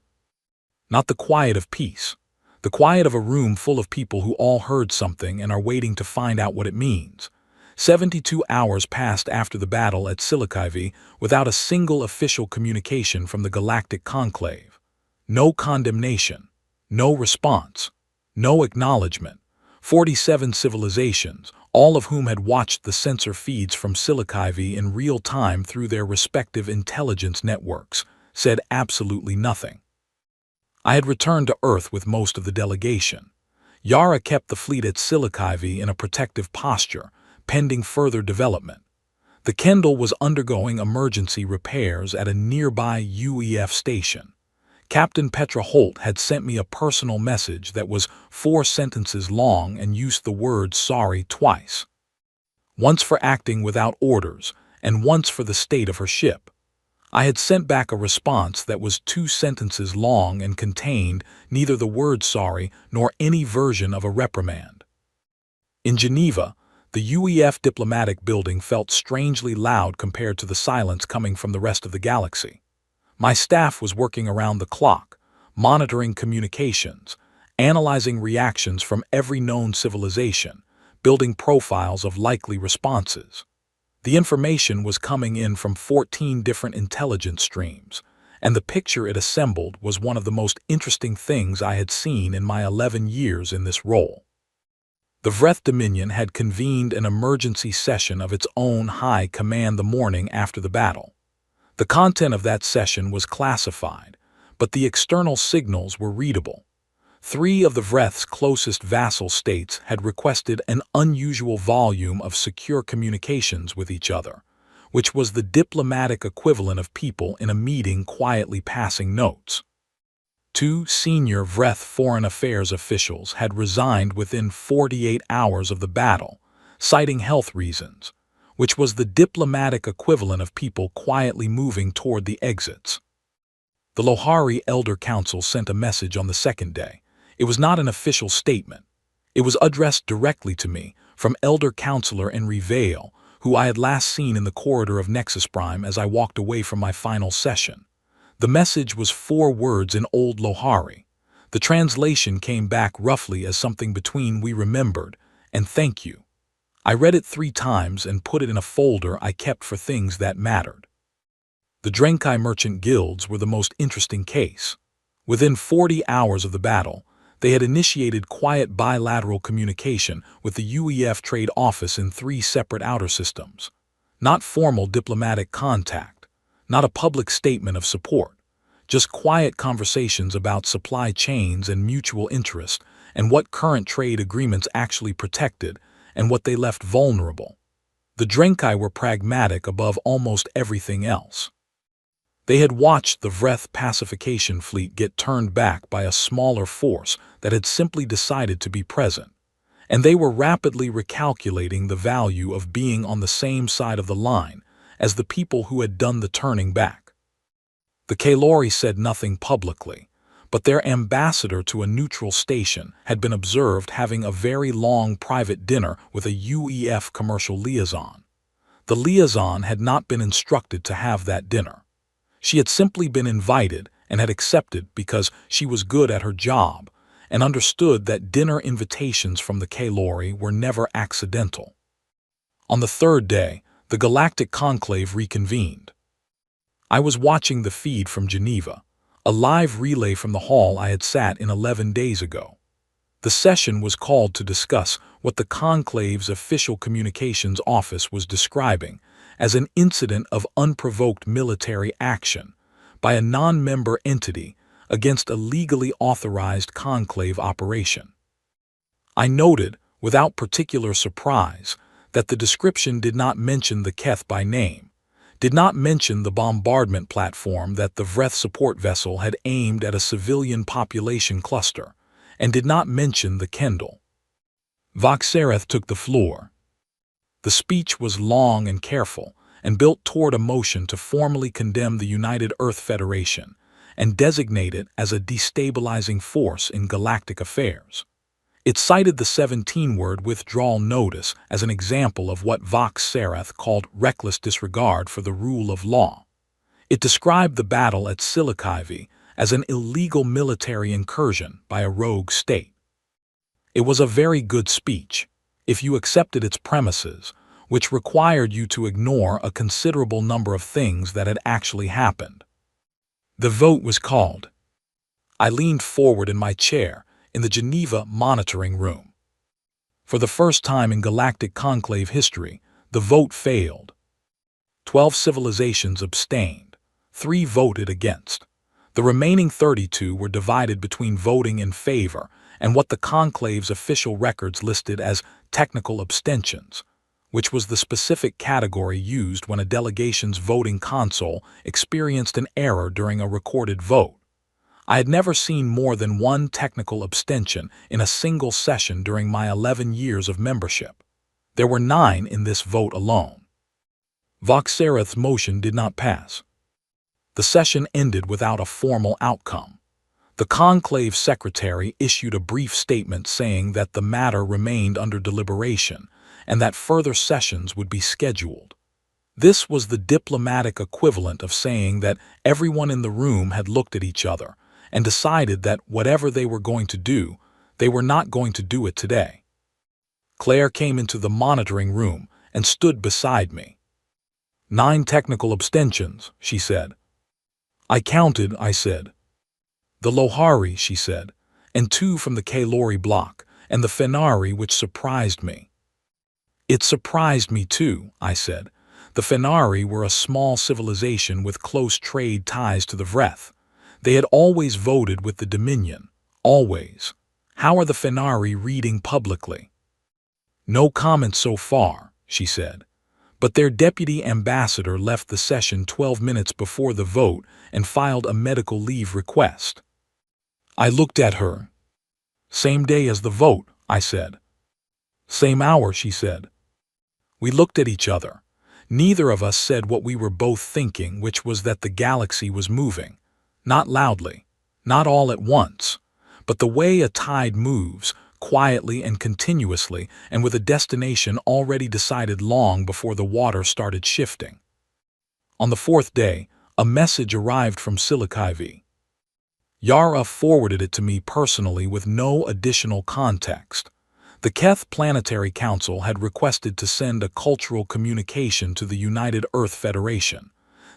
Not the quiet of peace, the quiet of a room full of people who all heard something and are waiting to find out what it means. 72 hours passed after the battle at Sci-Fi without a single official communication from the Galactic Conclave. No condemnation, no response, no acknowledgement. 47 civilizations, all of whom had watched the sensor feeds from Sci-Fi in real time through their respective intelligence networks, said absolutely nothing. I had returned to Earth with most of the delegation. Yara kept the fleet at Sci-Fi in a protective posture, pending further development. The Kendall was undergoing emergency repairs at a nearby UEF station. Captain Petra Holt had sent me a personal message that was 4 sentences long and used the word sorry twice. Once for acting without orders, and once for the state of her ship. I had sent back a response that was 2 sentences long and contained neither the word sorry nor any version of a reprimand. In Geneva, the UEF diplomatic building felt strangely loud compared to the silence coming from the rest of the galaxy. My staff was working around the clock, monitoring communications, analyzing reactions from every known civilization, building profiles of likely responses. The information was coming in from 14 different intelligence streams, and the picture it assembled was one of the most interesting things I had seen in my 11 years in this role. The Vreth Dominion had convened an emergency session of its own high command the morning after the battle. The content of that session was classified, but the external signals were readable. 3 of the Vreth's closest vassal states had requested an unusual volume of secure communications with each other, which was the diplomatic equivalent of people in a meeting quietly passing notes. 2 senior Vreth foreign affairs officials had resigned within 48 hours of the battle, citing health reasons, which was the diplomatic equivalent of people quietly moving toward the exits. The Lohari Elder Council sent a message on the second day. It was not an official statement. It was addressed directly to me from Elder Counselor Henry Vale, who I had last seen in the corridor of Nexus Prime as I walked away from my final session. The message was 4 words in Old Lohari. The translation came back roughly as something between "we remembered" and "thank you." I read it 3 times and put it in a folder I kept for things that mattered. The Drenkai merchant guilds were the most interesting case. Within 40 hours of the battle, they had initiated quiet bilateral communication with the UEF trade office in 3 separate outer systems. Not formal diplomatic contact, not a public statement of support, just quiet conversations about supply chains and mutual interest and what current trade agreements actually protected and what they left vulnerable. The Drenkai were pragmatic above almost everything else. They had watched the Vreth pacification fleet get turned back by a smaller force that had simply decided to be present, and they were rapidly recalculating the value of being on the same side of the line as the people who had done the turning back. The Kaelori said nothing publicly, but their ambassador to a neutral station had been observed having a very long private dinner with a UEF commercial liaison. The liaison had not been instructed to have that dinner. She had simply been invited and had accepted because she was good at her job and understood that dinner invitations from the Kaelori were never accidental. On the 3rd day, the Galactic Conclave reconvened. I was watching the feed from Geneva, a live relay from the hall I had sat in 11 days ago. The session was called to discuss what the Conclave's official communications office was describing as an incident of unprovoked military action by a non-member entity against a legally authorized conclave operation. I noted, without particular surprise, that the description did not mention the Keth by name, did not mention the bombardment platform that the Vreth support vessel had aimed at a civilian population cluster, and did not mention the Kendall. Voxereth took the floor. The speech was long and careful, and built toward a motion to formally condemn the United Earth Federation and designate it as a destabilizing force in galactic affairs. It cited the 17-word withdrawal notice as an example of what Voxereth called reckless disregard for the rule of law. It described the battle at Silikivi as an illegal military incursion by a rogue state. It was a very good speech, if you accepted its premises, which required you to ignore a considerable number of things that had actually happened. The vote was called. I leaned forward in my chair in the Geneva monitoring room. For the first time in Galactic Conclave history, the vote failed. 12 civilizations abstained. 3 voted against. The remaining 32 were divided between voting in favor and what the Conclave's official records listed as technical abstentions, which was the specific category used when a delegation's voting console experienced an error during a recorded vote. I had never seen more than one technical abstention in a single session during my 11 years of membership. There were 9 in this vote alone. Voxerath's motion did not pass. The session ended without a formal outcome. The conclave secretary issued a brief statement saying that the matter remained under deliberation and that further sessions would be scheduled. This was the diplomatic equivalent of saying that everyone in the room had looked at each other and decided that whatever they were going to do, they were not going to do it today. Claire came into the monitoring room and stood beside me. 9 technical abstentions, she said. I counted, I said. The Lohari, she said, and 2 from the Kalori block, and the Fenari, which surprised me. It surprised me too, I said. The Fenari were a small civilization with close trade ties to the Vreth. They had always voted with the Dominion. Always. How are the Fenari reading publicly? No comment so far, she said. But their deputy ambassador left the session 12 minutes before the vote and filed a medical leave request. I looked at her. Same day as the vote, I said. Same hour, she said. We looked at each other. Neither of us said what we were both thinking, which was that the galaxy was moving. Not loudly, not all at once, but the way a tide moves, quietly and continuously, and with a destination already decided long before the water started shifting. On the 4th day, a message arrived from Silikivi. Yara forwarded it to me personally with no additional context. The Keth Planetary Council had requested to send a cultural communication to the United Earth Federation.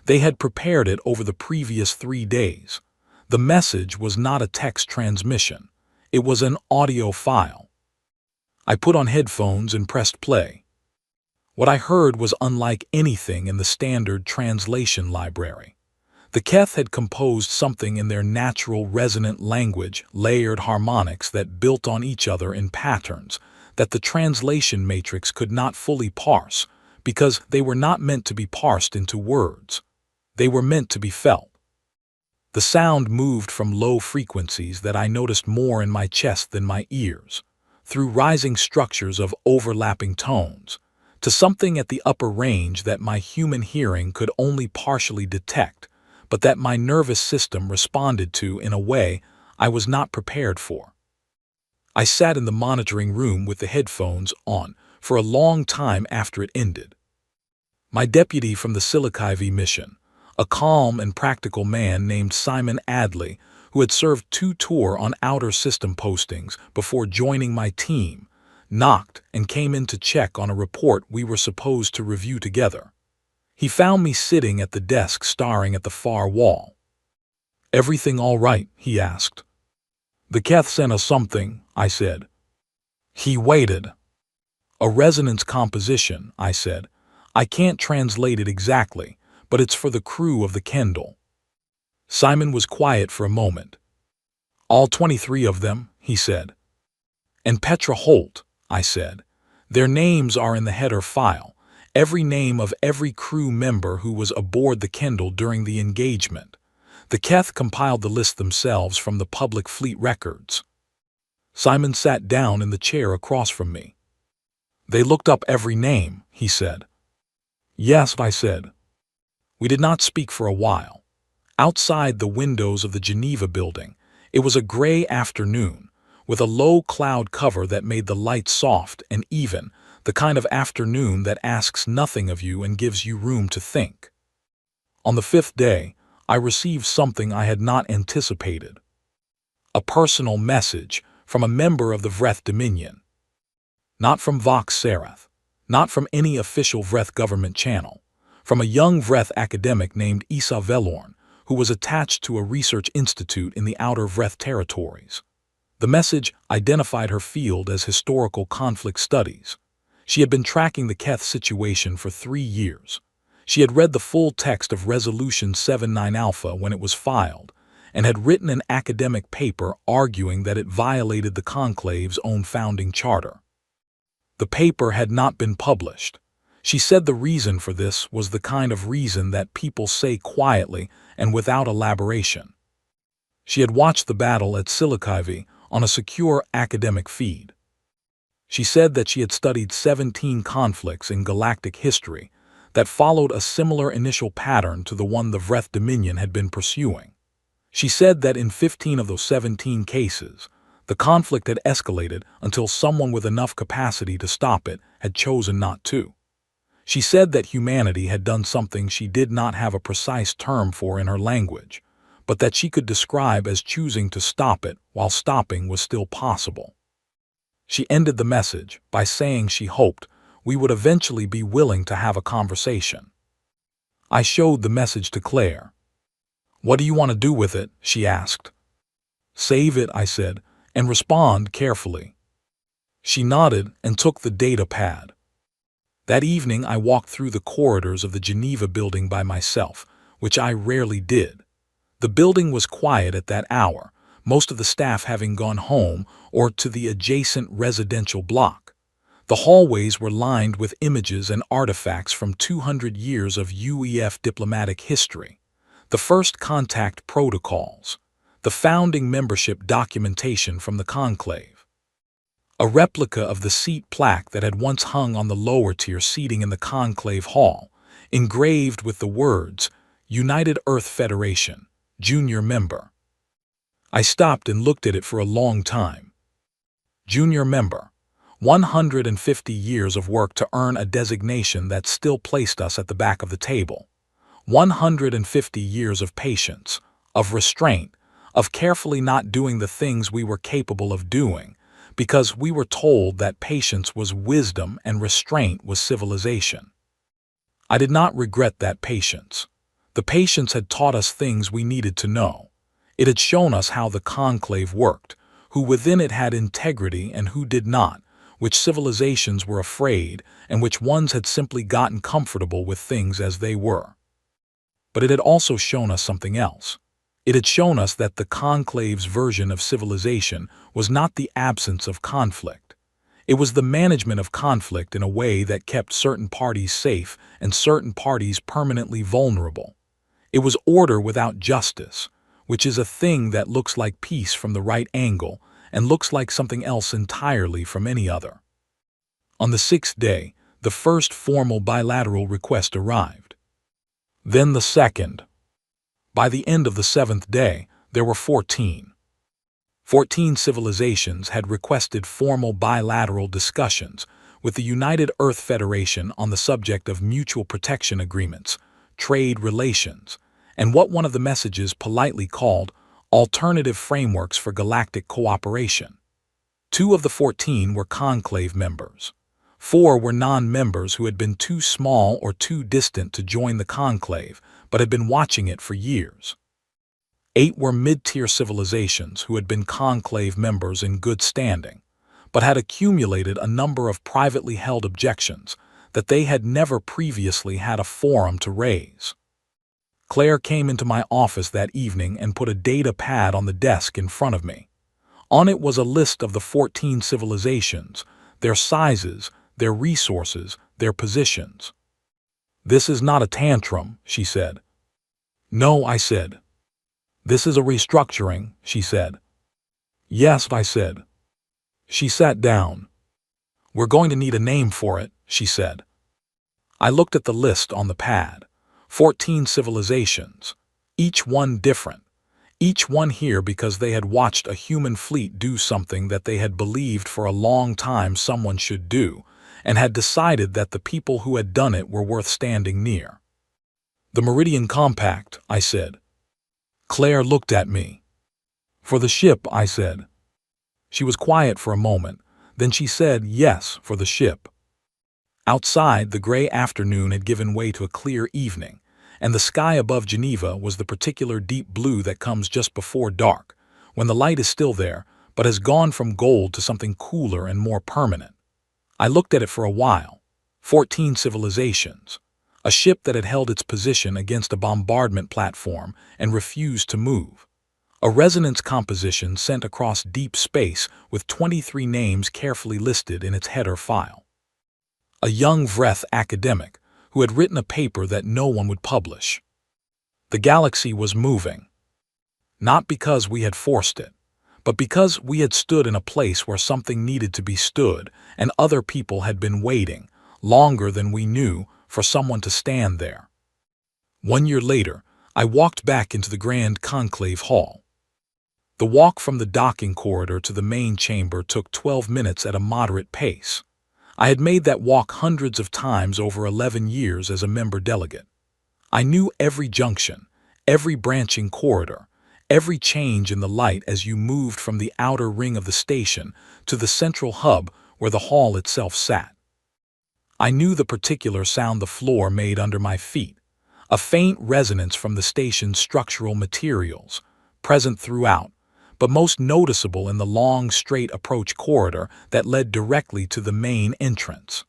They had prepared it over the previous 3 days. The message was not a text transmission. It was an audio file. I put on headphones and pressed play. What I heard was unlike anything in the standard translation library. The Keth had composed something in their natural resonant language, layered harmonics that built on each other in patterns that the translation matrix could not fully parse because they were not meant to be parsed into words. They were meant to be felt. The sound moved from low frequencies that I noticed more in my chest than my ears, through rising structures of overlapping tones, to something at the upper range that my human hearing could only partially detect, but that my nervous system responded to in a way I was not prepared for. I sat in the monitoring room with the headphones on for a long time after it ended. My deputy from the Silikivi mission, a calm and practical man named Simon Adley, who had served 2 tours on outer system postings before joining my team, knocked and came in to check on a report we were supposed to review together. He found me sitting at the desk staring at the far wall. Everything all right? He asked. The Keth sent us something, I said. He waited. A resonance composition, I said. I can't translate it exactly, but it's for the crew of the Kendall. Simon was quiet for a moment. All 23 of them, he said. And Petra Holt, I said. Their names are in the header file. Every name of every crew member who was aboard the Kendall during the engagement. The Keth compiled the list themselves from the public fleet records. Simon sat down in the chair across from me. They looked up every name, he said. Yes, I said. We did not speak for a while. Outside the windows of the Geneva building, it was a gray afternoon, with a low cloud cover that made the light soft and even, the kind of afternoon that asks nothing of you and gives you room to think. On the 5th day, I received something I had not anticipated. A personal message from a member of the Vreth Dominion. Not from Vox Serath, not from any official Vreth government channel, from a young Vreth academic named Issa Velorn, who was attached to a research institute in the outer Vreth territories. The message identified her field as historical conflict studies. She had been tracking the Keth situation for 3 years. She had read the full text of Resolution 79 Alpha when it was filed, and had written an academic paper arguing that it violated the Conclave's own founding charter. The paper had not been published. She said the reason for this was the kind of reason that people say quietly and without elaboration. She had watched the battle at Sci-Fi on a secure academic feed. She said that she had studied 17 conflicts in galactic history that followed a similar initial pattern to the one the Vreth Dominion had been pursuing. She said that in 15 of those 17 cases, the conflict had escalated until someone with enough capacity to stop it had chosen not to. She said that humanity had done something she did not have a precise term for in her language, but that she could describe as choosing to stop it while stopping was still possible. She ended the message by saying she hoped we would eventually be willing to have a conversation. I showed the message to Claire. "What do you want to do with it?" she asked. "Save it," I said, "and respond carefully." She nodded and took the data pad. That evening I walked through the corridors of the Geneva building by myself, which I rarely did. The building was quiet at that hour, most of the staff having gone home or to the adjacent residential block. The hallways were lined with images and artifacts from 200 years of UEF diplomatic history, the first contact protocols, the founding membership documentation from the conclave. A replica of the seat plaque that had once hung on the lower-tier seating in the conclave hall, engraved with the words, "United Earth Federation, Junior Member." I stopped and looked at it for a long time. Junior Member, 150 years of work to earn a designation that still placed us at the back of the table. 150 years of patience, of restraint, of carefully not doing the things we were capable of doing, because we were told that patience was wisdom and restraint was civilization. I did not regret that patience. The patience had taught us things we needed to know. It had shown us how the conclave worked, who within it had integrity and who did not, which civilizations were afraid and which ones had simply gotten comfortable with things as they were. But it had also shown us something else. It had shown us that the conclave's version of civilization was not the absence of conflict. It was the management of conflict in a way that kept certain parties safe and certain parties permanently vulnerable. It was order without justice, which is a thing that looks like peace from the right angle and looks like something else entirely from any other. On the 6th day, the first formal bilateral request arrived. Then the second. By the end of the 7th day, there were 14. 14 civilizations had requested formal bilateral discussions with the United Earth Federation on the subject of mutual protection agreements, trade relations, and what one of the messages politely called alternative frameworks for galactic cooperation. 2 of the 14 were conclave members. 4 were non-members who had been too small or too distant to join the conclave, but had been watching it for years. 8 were mid-tier civilizations who had been conclave members in good standing, but had accumulated a number of privately held objections that they had never previously had a forum to raise. Claire came into my office that evening and put a data pad on the desk in front of me. On it was a list of the 14 civilizations, their sizes, their resources, their positions. "This is not a tantrum," she said. "No," I said. "This is a restructuring," she said. "Yes," I said. She sat down. "We're going to need a name for it," she said. I looked at the list on the pad. 14 civilizations, each one different. Each one here because they had watched a human fleet do something that they had believed for a long time someone should do, and had decided that the people who had done it were worth standing near. "The Meridian Compact," I said. Claire looked at me. "For the ship," I said. She was quiet for a moment, then she said, "Yes, for the ship." Outside, the gray afternoon had given way to a clear evening, and the sky above Geneva was the particular deep blue that comes just before dark, when the light is still there, but has gone from gold to something cooler and more permanent. I looked at it for a while. 14 civilizations. A ship that had held its position against a bombardment platform and refused to move. A resonance composition sent across deep space with 23 names carefully listed in its header file. A young Vreth academic who had written a paper that no one would publish. The galaxy was moving. not because we had forced it, but because we had stood in a place where something needed to be stood, and other people had been waiting, longer than we knew, for someone to stand there. 1 year later, I walked back into the Grand Conclave Hall. The walk from the docking corridor to the main chamber took 12 minutes at a moderate pace. I had made that walk hundreds of times over 11 years as a member delegate. I knew every junction, every branching corridor, every change in the light as you moved from the outer ring of the station to the central hub where the hall itself sat. I knew the particular sound the floor made under my feet, a faint resonance from the station's structural materials, present throughout, but most noticeable in the long, straight approach corridor that led directly to the main entrance.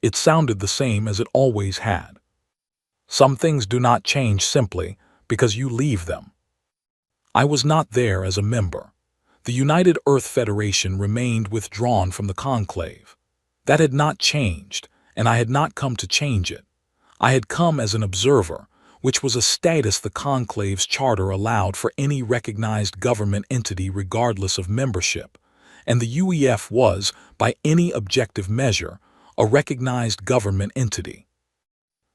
It sounded the same as it always had. Some things do not change simply because you leave them. I was not there as a member. The United Earth Federation remained withdrawn from the conclave. That had not changed, and I had not come to change it. I had come as an observer, which was a status the conclave's charter allowed for any recognized government entity regardless of membership, and the UEF was, by any objective measure, a recognized government entity.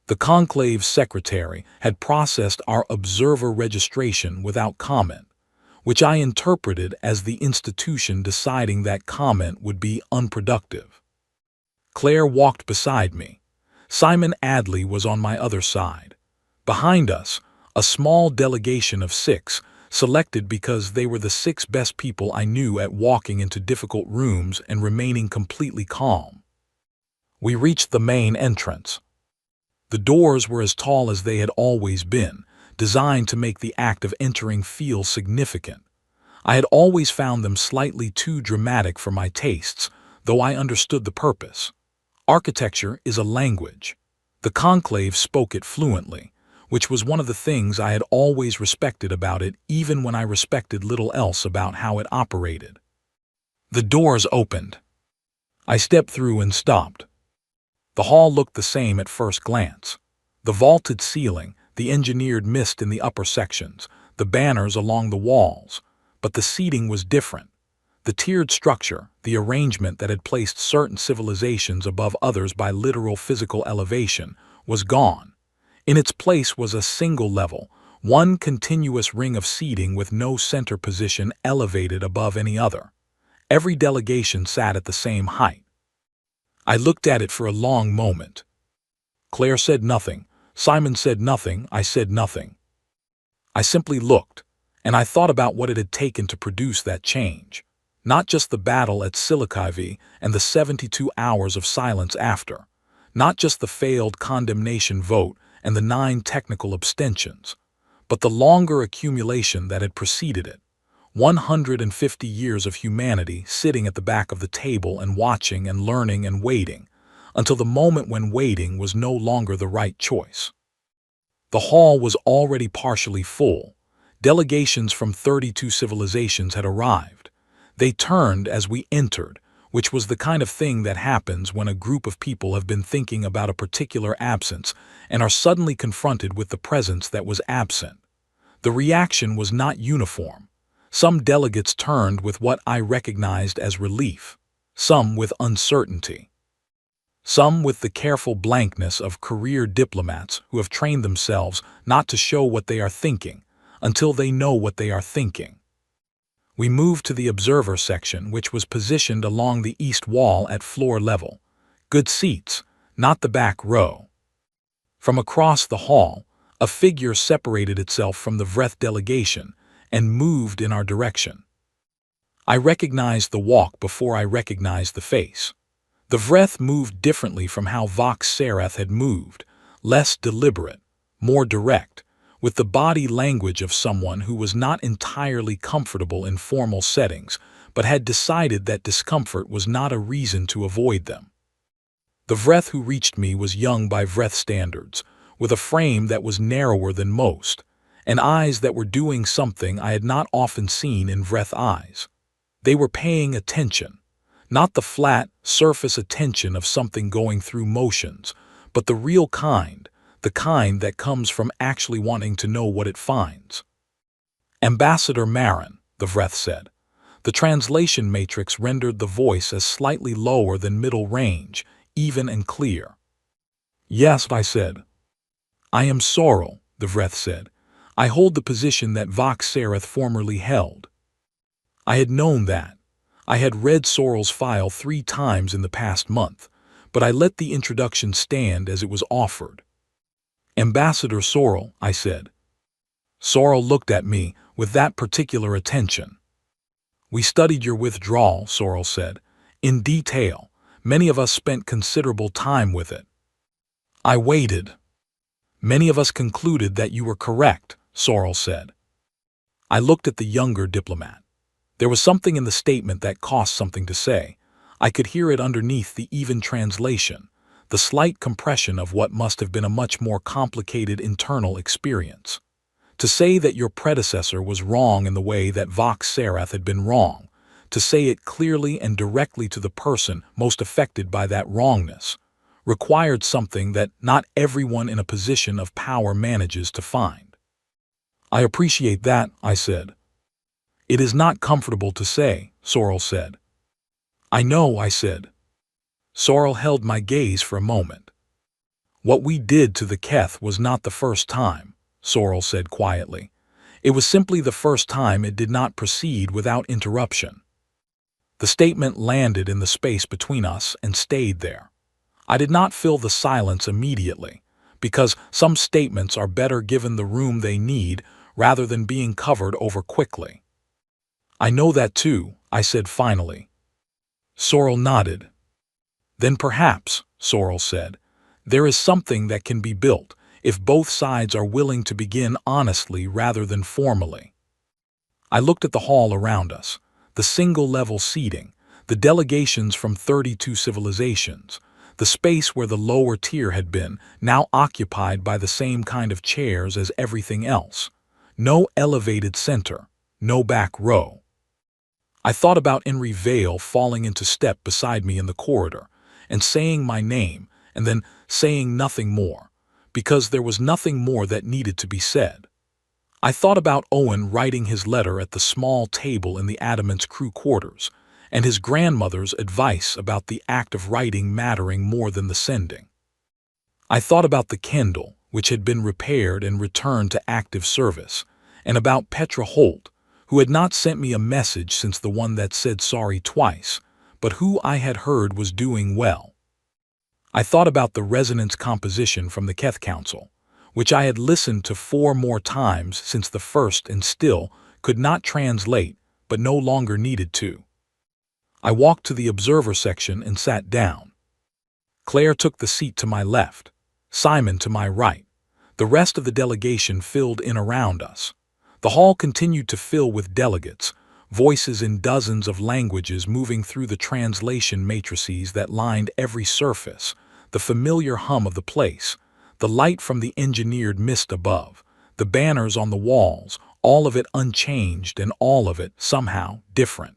The conclave's secretary had processed our observer registration without comment, which I interpreted as the institution deciding that comment would be unproductive. Claire walked beside me. Simon Adley was on my other side. Behind us, a small delegation of 6, selected because they were the 6 best people I knew at walking into difficult rooms and remaining completely calm. We reached the main entrance. The doors were as tall as they had always been, designed to make the act of entering feel significant. I had always found them slightly too dramatic for my tastes, though I understood the purpose. Architecture is a language. The conclave spoke it fluently, which was one of the things I had always respected about it, even when I respected little else about how it operated. The doors opened. I stepped through and stopped. The hall looked the same at first glance. The vaulted ceiling, the engineered mist in the upper sections, the banners along the walls. But the seating was different. The tiered structure, the arrangement that had placed certain civilizations above others by literal physical elevation, was gone. In its place was a single level, one continuous ring of seating with no center position elevated above any other. Every delegation sat at the same height. I looked at it for a long moment. Claire said nothing, Simon said nothing, I said nothing. I simply looked, and I thought about what it had taken to produce that change. Not just the battle at Sci-Fi and the 72 hours of silence after. Not just the failed condemnation vote and the 9 technical abstentions, but the longer accumulation that had preceded it. 150 years of humanity sitting at the back of the table and watching and learning and waiting, until the moment when waiting was no longer the right choice. The hall was already partially full. Delegations from 32 civilizations had arrived. They turned as we entered, which was the kind of thing that happens when a group of people have been thinking about a particular absence and are suddenly confronted with the presence that was absent. The reaction was not uniform. Some delegates turned with what I recognized as relief, some with uncertainty, some with the careful blankness of career diplomats who have trained themselves not to show what they are thinking until they know what they are thinking. We moved to the observer section, which was positioned along the east wall at floor level. Good seats, not the back row. From across the hall, a figure separated itself from the Vreth delegation and moved in our direction. I recognized the walk before I recognized the face. The Vreth moved differently from how Vox Sereth had moved, less deliberate, more direct, with the body language of someone who was not entirely comfortable in formal settings, but had decided that discomfort was not a reason to avoid them. The Vreth who reached me was young by Vreth standards, with a frame that was narrower than most, and eyes that were doing something I had not often seen in Vreth eyes. They were paying attention, not the flat, surface attention of something going through motions, but the real kind, the kind that comes from actually wanting to know what it finds. Ambassador Marin, the Vreth said. The translation matrix rendered the voice as slightly lower than middle range, even and clear. Yes, I said. I am Sorrel, the Vreth said. I hold the position that Vox Sereth formerly held. I had known that. I had read Sorrel's file 3 times in the past month, but I let the introduction stand as it was offered. Ambassador Sorrel, I said. Sorrel looked at me with that particular attention. We studied your withdrawal, Sorrel said, in detail. Many of us spent considerable time with it. I waited. Many of us concluded that you were correct, Sorrel said. I looked at the younger diplomat. There was something in the statement that cost something to say. I could hear it underneath the even translation, the slight compression of what must have been a much more complicated internal experience. To say that your predecessor was wrong in the way that Vox Sereth had been wrong, to say it clearly and directly to the person most affected by that wrongness, required something that not everyone in a position of power manages to find. I appreciate that, I said. It is not comfortable to say, Sorrel said. I know, I said. Sorrel held my gaze for a moment. What we did to the Keth was not the first time, Sorrel said quietly. It was simply the first time it did not proceed without interruption. The statement landed in the space between us and stayed there. I did not fill the silence immediately, because some statements are better given the room they need rather than being covered over quickly. I know that too, I said finally. Sorrel nodded. Then perhaps, Sorrel said, there is something that can be built if both sides are willing to begin honestly rather than formally. I looked at the hall around us, the single-level seating, the delegations from 32 civilizations, the space where the lower tier had been, now occupied by the same kind of chairs as everything else. No elevated center, no back row. I thought about Henry Vale falling into step beside me in the corridor and saying my name and then saying nothing more, because there was nothing more that needed to be said. I thought about Owen writing his letter at the small table in the Adamant's crew quarters, and his grandmother's advice about the act of writing mattering more than the sending. I thought about the Kendall, which had been repaired and returned to active service, and about Petra Holt, who had not sent me a message since the one that said sorry twice, but who I had heard was doing well. I thought about the resonance composition from the Keth Council, which I had listened to 4 more times since the first and still could not translate but no longer needed to. I walked to the observer section and sat down. Claire took the seat to my left, Simon to my right. The rest of the delegation filled in around us. The hall continued to fill with delegates, voices in dozens of languages moving through the translation matrices that lined every surface, the familiar hum of the place, the light from the engineered mist above, the banners on the walls, all of it unchanged and all of it, somehow, different.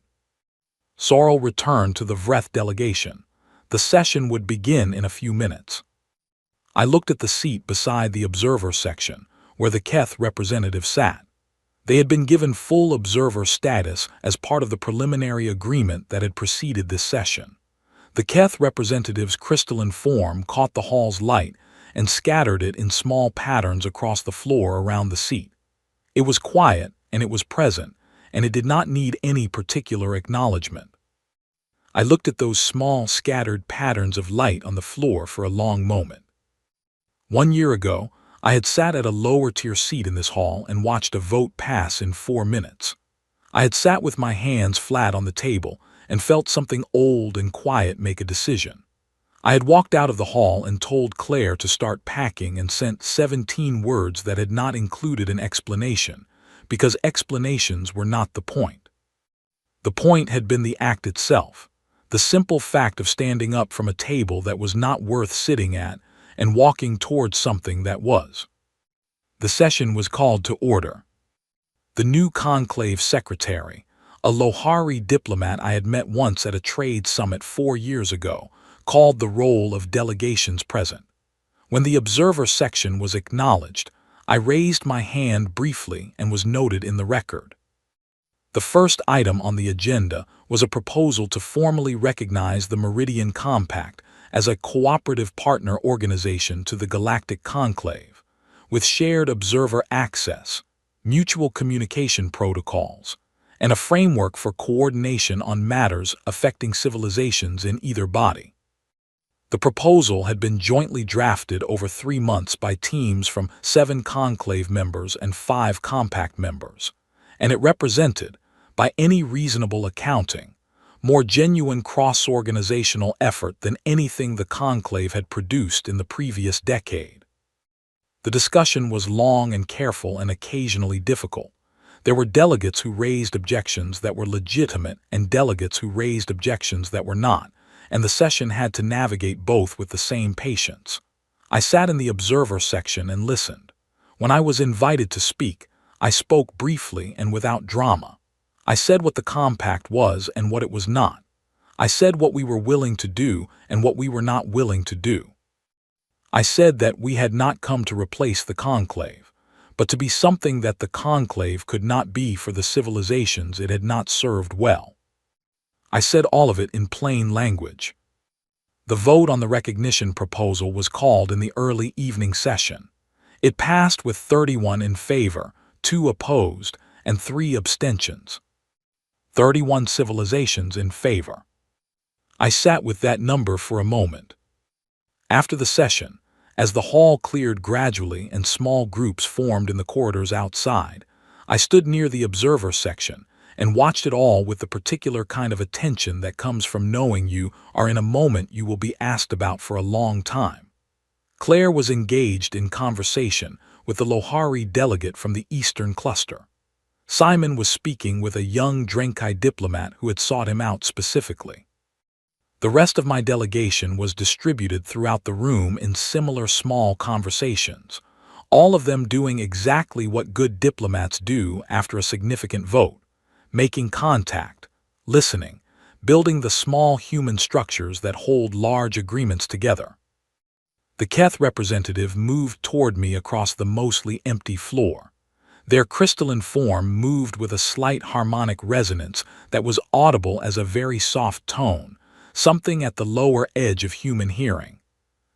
Sorrel returned to the Vreth delegation. The session would begin in a few minutes. I looked at the seat beside the observer section, where the Keth representative sat. They had been given full observer status as part of the preliminary agreement that had preceded this session. The Keth representative's crystalline form caught the hall's light and scattered it in small patterns across the floor around the seat. It was quiet and it was present, and it did not need any particular acknowledgement. I looked at those small scattered patterns of light on the floor for a long moment. 1 year ago, I had sat at a lower-tier seat in this hall and watched a vote pass in 4 minutes. I had sat with my hands flat on the table and felt something old and quiet make a decision. I had walked out of the hall and told Claire to start packing and sent 17 words that had not included an explanation, because explanations were not the point. The point had been the act itself, the simple fact of standing up from a table that was not worth sitting at and walking towards something that was. The session was called to order. The new conclave secretary, a Lohari diplomat I had met once at a trade summit 4 years ago, called the roll of delegations present. When the observer section was acknowledged, I raised my hand briefly and was noted in the record. The first item on the agenda was a proposal to formally recognize the Meridian Compact as a cooperative partner organization to the Galactic Conclave, with shared observer access, mutual communication protocols, and a framework for coordination on matters affecting civilizations in either body. The proposal had been jointly drafted over 3 months by teams from 7 Conclave members and 5 Compact members, and it represented, by any reasonable accounting, more genuine cross-organizational effort than anything the Conclave had produced in the previous decade. The discussion was long and careful and occasionally difficult. There were delegates who raised objections that were legitimate and delegates who raised objections that were not, and the session had to navigate both with the same patience. I sat in the observer section and listened. When I was invited to speak, I spoke briefly and without drama. I said what the compact was and what it was not. I said what we were willing to do and what we were not willing to do. I said that we had not come to replace the conclave, but to be something that the conclave could not be for the civilizations it had not served well. I said all of it in plain language. The vote on the recognition proposal was called in the early evening session. It passed with 31 in favor, 2 opposed, and 3 abstentions. 31 civilizations in favor. I sat with that number for a moment. After the session, as the hall cleared gradually and small groups formed in the corridors outside, I stood near the observer section and watched it all with the particular kind of attention that comes from knowing you are in a moment you will be asked about for a long time. Claire was engaged in conversation with the Lohari delegate from the Eastern Cluster. Simon was speaking with a young Drenkai diplomat who had sought him out specifically. The rest of my delegation was distributed throughout the room in similar small conversations, all of them doing exactly what good diplomats do after a significant vote: making contact, listening, building the small human structures that hold large agreements together. The Keth representative moved toward me across the mostly empty floor. Their crystalline form moved with a slight harmonic resonance that was audible as a very soft tone, something at the lower edge of human hearing.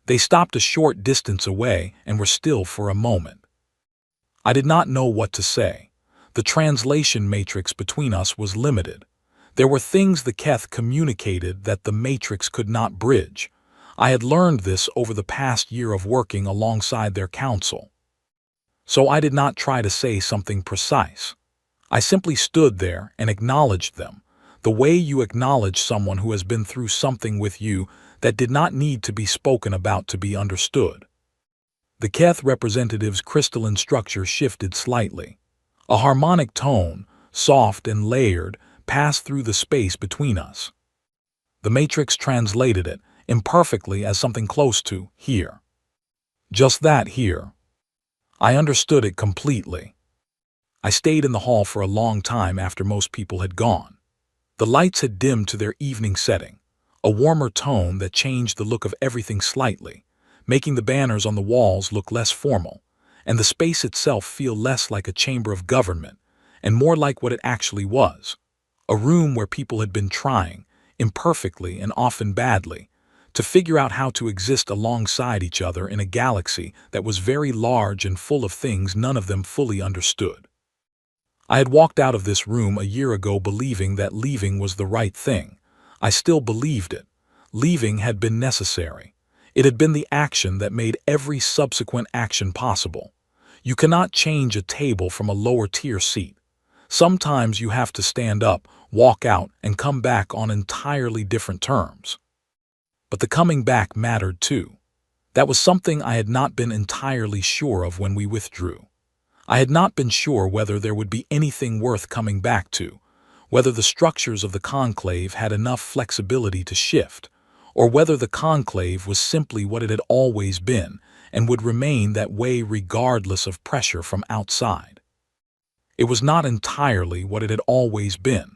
They stopped a short distance away and were still for a moment. I did not know what to say. The translation matrix between us was limited. There were things the Keth communicated that the matrix could not bridge. I had learned this over the past year of working alongside their council. So I did not try to say something precise. I simply stood there and acknowledged them, the way you acknowledge someone who has been through something with you that did not need to be spoken about to be understood. The Keth representative's crystalline structure shifted slightly. A harmonic tone, soft and layered, passed through the space between us. The matrix translated it, imperfectly, as something close to here. Just that here. I understood it completely. I stayed in the hall for a long time after most people had gone. The lights had dimmed to their evening setting, a warmer tone that changed the look of everything slightly, making the banners on the walls look less formal, and the space itself feel less like a chamber of government and more like what it actually was, a room where people had been trying, imperfectly and often badly, to figure out how to exist alongside each other in a galaxy that was very large and full of things none of them fully understood. I had walked out of this room a year ago believing that leaving was the right thing. I still believed it. Leaving had been necessary. It had been the action that made every subsequent action possible. You cannot change a table from a lower-tier seat. Sometimes you have to stand up, walk out, and come back on entirely different terms. But the coming back mattered too. That was something I had not been entirely sure of when we withdrew. I had not been sure whether there would be anything worth coming back to, whether the structures of the conclave had enough flexibility to shift, or whether the conclave was simply what it had always been and would remain that way regardless of pressure from outside. It was not entirely what it had always been.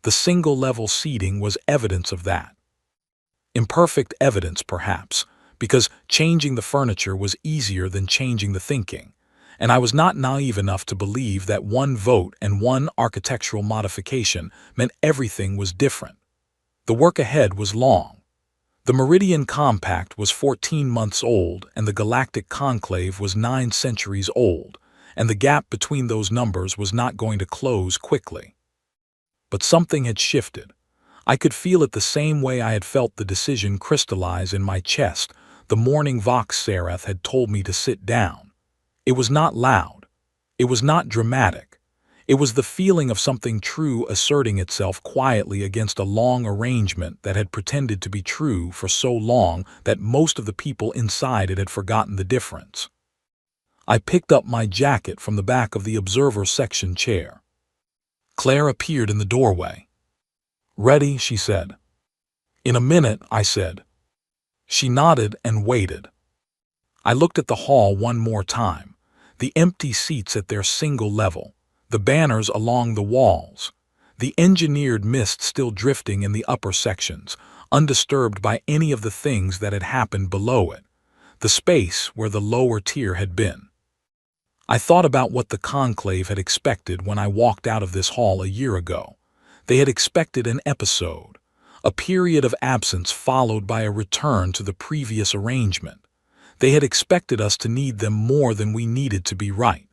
The single-level seating was evidence of that. Imperfect evidence, perhaps, because changing the furniture was easier than changing the thinking, and I was not naive enough to believe that one vote and one architectural modification meant everything was different. The work ahead was long. The Meridian Compact was 14 months old, and the Galactic Conclave was 9 centuries old, and the gap between those numbers was not going to close quickly. But something had shifted. I could feel it the same way I had felt the decision crystallize in my chest the morning Vox Sereth had told me to sit down. It was not loud. It was not dramatic. It was the feeling of something true asserting itself quietly against a long arrangement that had pretended to be true for so long that most of the people inside it had forgotten the difference. I picked up my jacket from the back of the observer section chair. Claire appeared in the doorway. "Ready?" she said. "In a minute," I said. She nodded and waited. I looked at the hall one more time, the empty seats at their single level, the banners along the walls, the engineered mist still drifting in the upper sections, undisturbed by any of the things that had happened below it, the space where the lower tier had been. I thought about what the conclave had expected when I walked out of this hall a year ago. They had expected an episode, a period of absence followed by a return to the previous arrangement. They had expected us to need them more than we needed to be right.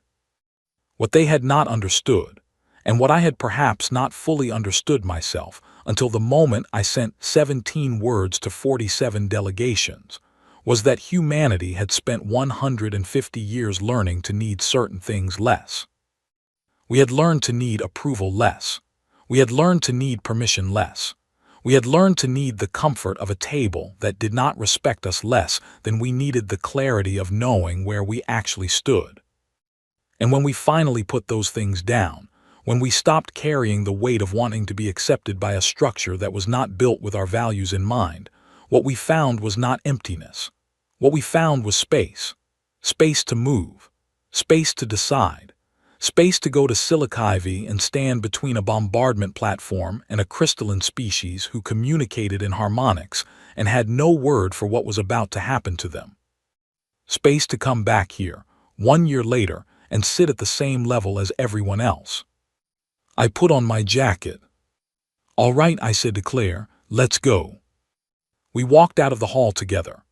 What they had not understood, and what I had perhaps not fully understood myself until the moment I sent 17 words to 47 delegations, was that humanity had spent 150 years learning to need certain things less. We had learned to need approval less. We had learned to need permission less. We had learned to need the comfort of a table that did not respect us less than we needed the clarity of knowing where we actually stood. And when we finally put those things down, when we stopped carrying the weight of wanting to be accepted by a structure that was not built with our values in mind, what we found was not emptiness. What we found was space. Space to move. Space to decide. Space to go to Silicon and stand between a bombardment platform and a crystalline species who communicated in harmonics and had no word for what was about to happen to them. Space to come back here, 1 year later, and sit at the same level as everyone else. I put on my jacket. "All right," I said to Claire, "let's go." We walked out of the hall together.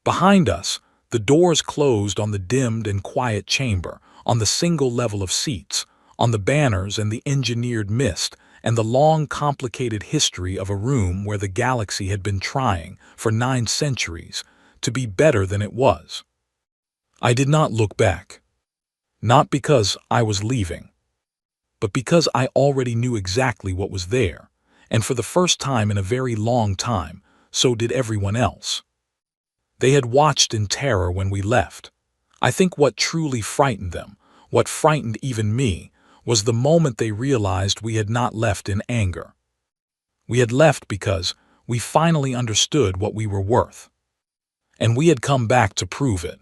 Behind us, the doors closed on the dimmed and quiet chamber, on the single level of seats, on the banners and the engineered mist, and the long, complicated history of a room where the galaxy had been trying, for 9 centuries, to be better than it was. I did not look back. Not because I was leaving, but because I already knew exactly what was there, and for the first time in a very long time, so did everyone else. They had watched in terror when we left. I think what truly frightened them, what frightened even me, was the moment they realized we had not left in anger. We had left because we finally understood what we were worth. And we had come back to prove it.